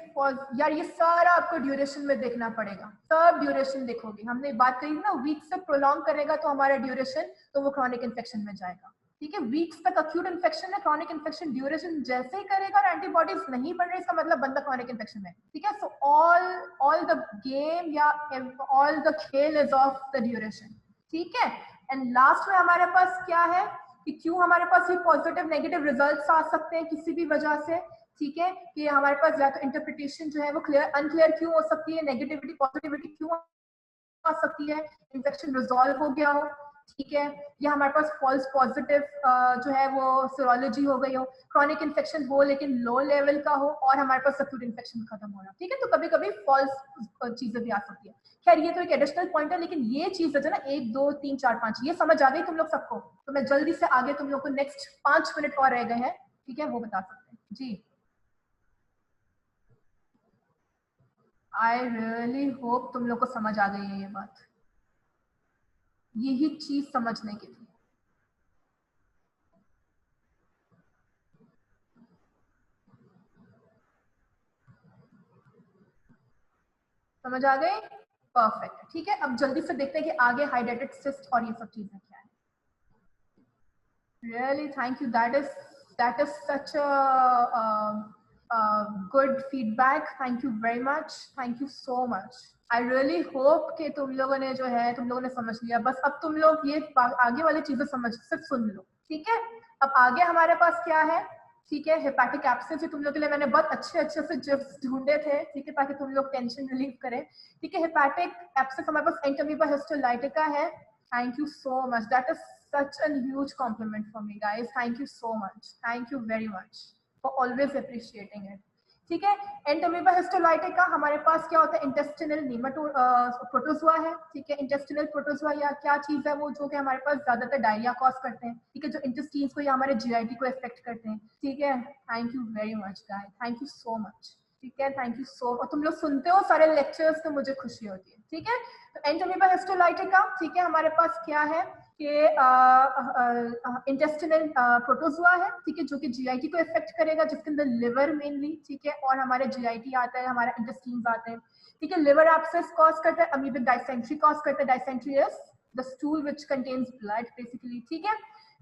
यार ये सारा आपको ड्यूरेशन में देखना पड़ेगा, सब ड्यूरेशन देखोगे। हमने बात करी ना, वीक से प्रोलॉन्ग करेगा तो हमारा ड्यूरेशन, तो वो क्रॉनिक इन्फेक्शन में जाएगा। ठीक है, वीक्स तक अक्यूट इन्फेक्शन है, क्रॉनिक इन्फेक्शन ड्यूरेशन जैसे ही करेगा और एंटीबॉडीज नहीं बन रही, इसका मतलब बंदा क्रॉनिक इन्फेक्शन में। ठीक है, सो ऑल द गेम या ऑल द खेल इज ऑफ द ड्यूरेशन। ठीक है, एंड लास्ट में हमारे पास क्या है कि क्यों हमारे पास ये पॉजिटिव नेगेटिव रिजल्ट्स आ सकते हैं किसी भी वजह से। ठीक है, कि हमारे पास या तो इंटरप्रिटेशन जो है वो क्लियर अनक्लियर क्यों हो सकती है, नेगेटिविटी पॉजिटिविटी क्यों आ सकती है, इन्फेक्शन रिजॉल्व हो गया हो, ठीक है, या हमारे पास फॉल्स पॉजिटिव जो है वो सीरोलॉजी हो गई हो, क्रॉनिक इन्फेक्शन हो लेकिन लो लेवल का हो, और हमारे पास एक्यूट इन्फेक्शन खत्म हो रहा। ठीक है, तो कभी कभी फॉल्स चीजें भी आ सकती है। खैर ये तो एक एडिशनल पॉइंट है, लेकिन ये चीज है ना 1 2 3 4 5 ये समझ आ गई तुम लोग सबको, तो मैं जल्दी से आगे तुम लोग को नेक्स्ट 5 मिनट और रह गए हैं, ठीक है, वो बता सकते हैं जी। आई रियली होप तुम लोग को समझ आ गई है ये बात, यही चीज समझने की थी। समझ आ गई, परफेक्ट। ठीक है, अब जल्दी से देखते हैं कि आगे हाइड्रेटेड सिस्ट और ये सब चीजें क्या है। Really thank you, that is such good feedback, thank you very much, thank you so much. I really hope कि तुम लोगों ने जो है तुम लोगों ने समझ लिया। बस अब तुम लोग ये आगे वाली चीजें समझ सिर्फ सुन लो। ठीक है, अब आगे हमारे पास क्या है, ठीक है, हेपेटिक एब्सेस तुम लोग के लिए मैंने बहुत अच्छे से जिप्स ढूंढे थे, ठीक है, ताकि तुम लोग टेंशन रिलीव करें। ठीक है, हेपेटिक एब्सेस हमारे पास एंटोमीबा हिस्टोलाइटिका है। Thank you so much, that is such a huge compliment for me guys, thank you so much, thank you very much for always appreciating it. ठीक है। Entamoeba histolytica हमारे पास क्या होता है, intestinal protozoa है, ठीक है। इंटेस्टिनल प्रोटोजोआ या क्या चीज है वो, जो कि हमारे पास ज्यादातर डायरिया कॉज करते हैं, ठीक है, जो इंटेस्टाइन्स को या हमारे जीआईटी को इफेक्ट करते हैं, ठीक है। Thank you very much guys, thank you so much, ठीक है, थैंक यू सो। और तुम लोग सुनते हो सारे लेक्चर्स तो मुझे खुशी होती है, ठीक है। तो एंटोमीबा हिस्टोलाइटिका, ठीक है, हमारे पास क्या है कि इंटेस्टिनल प्रोटोजोआ है, ठीक है, जो कि जीआईटी को इफेक्ट करेगा, जिसके अंदर लिवर मेनली, ठीक है, और हमारे जीआईटी आता है, हमारा इंटेस्टाइन्स आते हैं, ठीक है। लिवर एब्सेस कॉज करता है, अमीबिक डायसेंट्री कॉज करता है, dysentery is the stool which contains blood basically, ठीक है।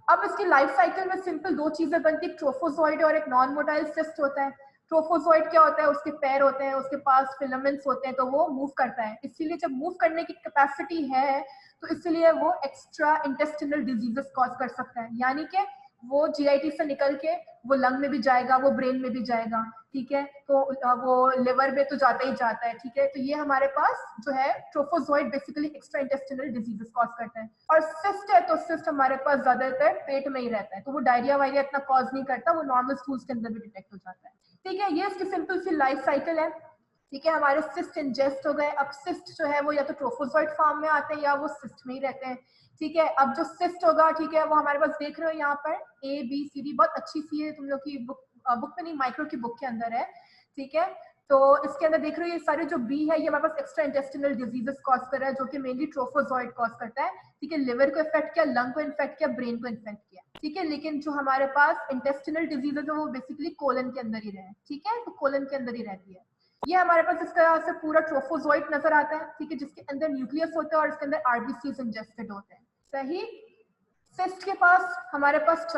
अब इसकी लाइफ साइकिल में सिंपल दो चीजें बनती है, ट्रोफोजोइड और एक नॉन मोटाइल सिस्ट होता है। ट्रोफोजोइड क्या होता है, उसके पैर होते हैं, उसके पास फिलामेंट्स होते हैं, तो वो मूव करता है, इसीलिए जब मूव करने की कैपेसिटी है तो इसलिए वो एक्स्ट्रा इंटेस्टिनल डिजीजेस कॉज कर सकता है, यानी कि वो जीआईटी से निकल के वो लंग में भी जाएगा, वो ब्रेन में भी जाएगा, ठीक है, तो वो लिवर में तो जाता ही जाता है, ठीक है। तो ये हमारे पास जो है trophozoite basically extra intestinal diseases cause करता है। और सिस्ट है तो सिस्ट हमारे पास ज्यादातर पेट में ही रहता है, तो वो डायरिया वायरिया इतना कॉज नहीं करता, वो नॉर्मल स्टूल्स के अंदर भी डिटेक्ट हो जाता है, ठीक है। ये इसकी सिंपल सी लाइफ साइकिल है, ठीक है। हमारे सिस्ट इंजेस्ट हो गए, अब सिस्ट जो है वो या तो ट्रोफोजोइड फॉर्म में आते हैं या वो सिस्ट में ही रहते हैं, ठीक है। अब जो सिस्ट होगा, ठीक है, वो हमारे पास देख रहे हो यहाँ पर ABCD बहुत अच्छी सी है, तुम लोग की बुक में नहीं, माइक्रो की बुक के अंदर है, ठीक है। तो इसके अंदर देख रहे हो ये सारे जो बी है, ये हमारे पास एक्स्ट्रा इंटेस्टिनल डिजीजेस कॉज कर रहा है, जो कि मेनली ट्रोफोजोइड कॉज करता है, ठीक है। लिवर को इफेक्ट किया, लंग को इन्फेक्ट किया, ब्रेन को इन्फेक्ट किया, ठीक है। लेकिन जो हमारे पास इंटेस्टिनल डिजीजेस है वो बेसिकली कोलन के अंदर ही रहे, ठीक है, तो कोलन के अंदर ही रहती है। ये हमारे पास इस तरह से पूरा ट्रोफोजोइड नजर आता है, ठीक है, जिसके अंदर न्यूक्लियस होता है और इसके अंदर आरबीसीज इंजेस्टेड होते हैं, सही। सिस्ट के पास हमारे पास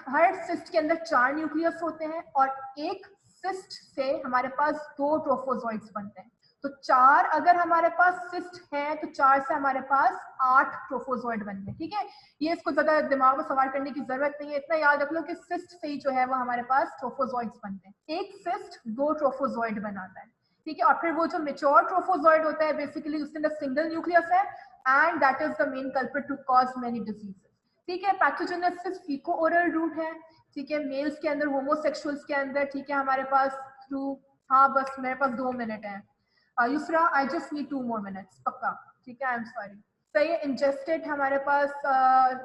हर सिस्ट के अंदर 4 न्यूक्लियस होते हैं और एक सिस्ट से हमारे पास 2 ट्रोफोजोइड्स बनते हैं, तो 4 अगर हमारे पास सिस्ट है तो 4 से हमारे पास 8 ट्रोफोजोइड बनते हैं, ठीक है। ये इसको ज्यादा दिमाग में सवार करने की जरूरत नहीं है, इतना याद रख लो कि सिस्ट से ही जो है वो हमारे पास ट्रोफोजोइड्स बनते हैं, एक सिस्ट 2 ट्रोफोजोइड बनाता है, ठीक है। और फिर वो जो मेच्योर ट्रोफोजोइड होता है बेसिकली उसके अंदर सिंगल न्यूक्लियस है and that is the main culprit to cause many diseases, ठीक है। पैथोजेनेसिस फीको ओरल रूट है, ठीक है, मेल्स के अंदर, होमोसेक्सुअल्स के अंदर, ठीक है, हमारे पास थ्रू, हाँ बस मेरे पास 2 मिनट है Yusra, I just need 2 more minutes पक्का, ठीक है, आई एम सॉरी। सही है, इंजेस्टेड हमारे पास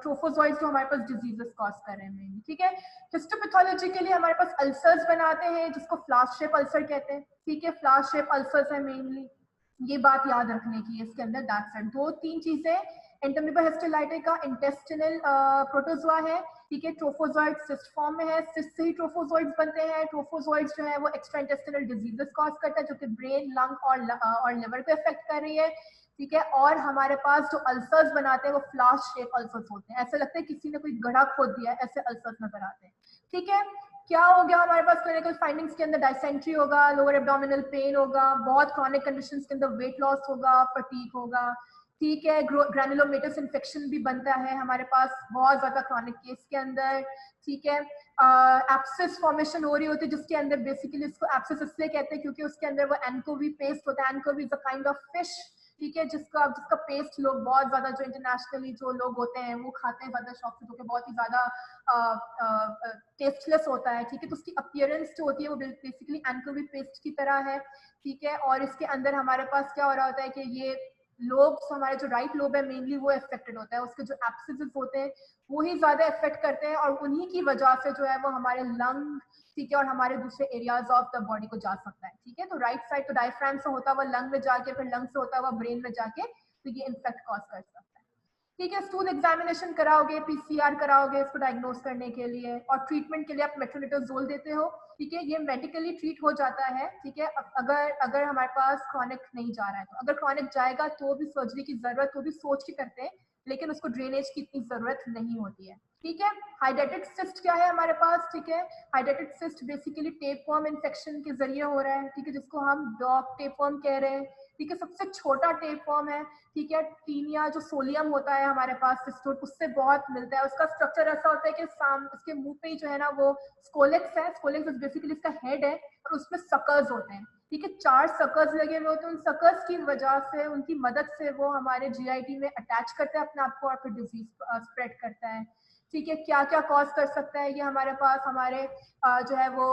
ट्रोफोजोइड्स जो हमारे पास डिजीजेस कॉज कर रहे हैं, ठीक है। हिस्टोपैथोलॉजी के लिए हमारे पास अल्सर्स बनाते हैं जिसको फ्लाश शेप अल्सर कहते हैं, ठीक है, फ्लाश शेप अल्सर्स है मेनली, ये बात याद रखने की है इसके अंदर, दैट्स इट। 2-3 चीजें, एंटोमीबा हिस्टोलाइटिका इंटेस्टिनल प्रोटोजोआ है, ठीक है, ट्रोफोजोइड सिस्ट फॉर्म में है, सिस्ट से ही ट्रोफोजोइड्स बनते हैं, ट्रोफोजोइड्स जो है वो एक्स्ट्रा इंटेस्टिनल डिजीजेस कॉज करता है जो कि ब्रेन, लंग और लिवर को इफेक्ट कर रही है, ठीक है। और हमारे पास जो अल्सर्स बनाते हैं वो फ्लाश शेप अल्सर्स होते हैं, ऐसा लगता है किसी ने कोई गड्ढा खोद दिया है, ऐसे अल्सर्स नजर आते हैं, ठीक है। क्या हो गया हमारे पास क्लिनिकल फाइंडिंग्स के अंदर, डायसेंट्री होगा, लोअर एब्डोमिनल पेन होगा, बहुत क्रॉनिक कंडीशंस के अंदर वेट लॉस होगा, फटीग होगा, ठीक है। ग्रैनुलोमेटस इन्फेक्शन भी बनता है हमारे पास बहुत ज्यादा क्रॉनिक केस के अंदर, ठीक है। एप्सिस फॉर्मेशन हो रही होती है जिसके अंदर बेसिकली इसको एप्सिस इसलिए कहते हैं क्योंकि उसके अंदर वो एनकोवी पेस्ट होता है, anchovy is a kind of fish, ठीक है, जिसका पेस्ट लोग बहुत ज्यादा, जो इंटरनेशनली जो लोग होते हैं वो खाते हैं ज्यादा शौक से, क्योंकि बहुत ही ज्यादा टेस्टलेस होता है, ठीक है। तो उसकी अपीयरेंस जो होती है वो बेसिकली एनकोवी पेस्ट की तरह है, ठीक है। और इसके अंदर हमारे पास क्या हो रहा होता है कि ये लोब्स, हमारे जो राइट लोब है मेनली वो अफेक्टेड होता है, उसके जो एब्सिसेस होते हैं वो ही ज्यादा इफेक्ट करते हैं और उन्हीं की वजह से जो है वो हमारे लंग, ठीक है, और हमारे दूसरे एरियाज ऑफ द बॉडी को जा सकता है, ठीक है। तो राइट साइड तो डायफ्राम से होता हुआ लंग में जाके, फिर लंग से होता हुआ ब्रेन में जाके, तो ये इन्फेक्ट कॉज कर सकता है, ठीक है। स्टूल एग्जामिनेशन कराओगे, PCR कराओगे इसको डायग्नोज करने के लिए, और ट्रीटमेंट के लिए आप मेट्रोनिडाजोल देते हो, ठीक है। ये मेडिकली ट्रीट हो जाता है, ठीक है, अगर हमारे पास क्रॉनिक नहीं जा रहा है तो। अगर क्रॉनिक जाएगा तो भी सर्जरी की जरूरत, तो भी सोच के करते हैं, लेकिन उसको ड्रेनेज की इतनी जरूरत नहीं होती है, ठीक है। हाइड्रेटेड सिस्ट क्या है हमारे पास, ठीक है, hydrated cyst basically tapeworm infection के जरिए हो रहा है, ठीक है, जिसको हम डॉग टेपवर्म कह रहे हैं, ठीक है। सबसे छोटा टेपवर्म है, ठीक है, टीनिया जो सोलियम होता है हमारे पास सिस्टोड उससे बहुत मिलता है, उसका स्ट्रक्चर ऐसा होता है कि इसके मुंह पे ही जो है ना वो स्कोलेक्स है, स्कोलेक्स बेसिकली इसका हेड है और उसमें सकर्स होते हैं, ठीक है, 4 सकर्स लगे हुए होते हैं, उन सकर्स की वजह से, उनकी मदद से वो हमारे जीआईटी में अटैच करते हैं अपने आप को और फिर डिजीज स्प्रेड करता है, ठीक है, क्या क्या कॉज कर सकता है ये हमारे पास, हमारे जो है वो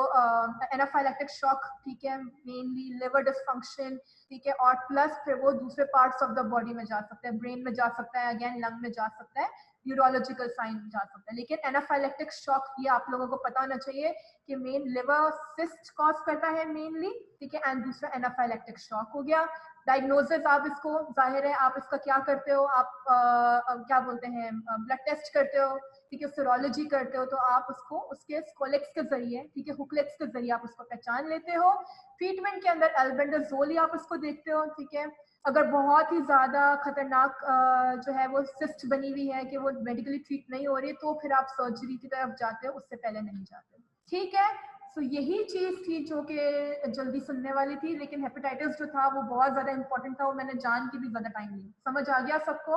एनाफाइलेक्टिक शॉक, ठीक है, मेनली लिवर डिसफंक्शन, ठीक है, और प्लस फिर वो दूसरे पार्ट्स ऑफ द बॉडी में जा सकता है, ब्रेन में जा सकता है, अगेन लंग में जा सकता है, न्यूरोलॉजिकल साइन जा सकता है। लेकिन एनाफाइलेक्टिक शॉक ये आप लोगों को पता होना चाहिए कि मेन लिवर सिस्ट कॉज करता है मेनली, ठीक है, एंड दूसरा एनाफाइलेक्टिक शॉक हो गया। डायग्नोसिस आप इसको, जाहिर है आप इसका क्या करते हो, आप क्या बोलते हैं, ब्लड टेस्ट करते हो, ठीक है, सीरोलॉजी करते हो, तो आप उसको उसके स्कोलेक्स के जरिए, ठीक है, हुकलेक्स के जरिए आप उसको पहचान लेते हो। ट्रीटमेंट के अंदर एल्बेंडाजोल ही आप उसको देखते हो, ठीक है। अगर बहुत ही ज्यादा खतरनाक जो है वो सिस्ट बनी हुई है कि वो मेडिकली ट्रीट नहीं हो रही, तो फिर आप सर्जरी की तरफ जाते हो, उससे पहले नहीं जाते, ठीक है। तो यही चीज थी जो कि जल्दी सुनने वाली थी, लेकिन हेपेटाइटिस जो था वो बहुत ज्यादा इंपॉर्टेंट था, वो मैंने जान के भी ज्यादा टाइम लिया। समझ आ गया सबको?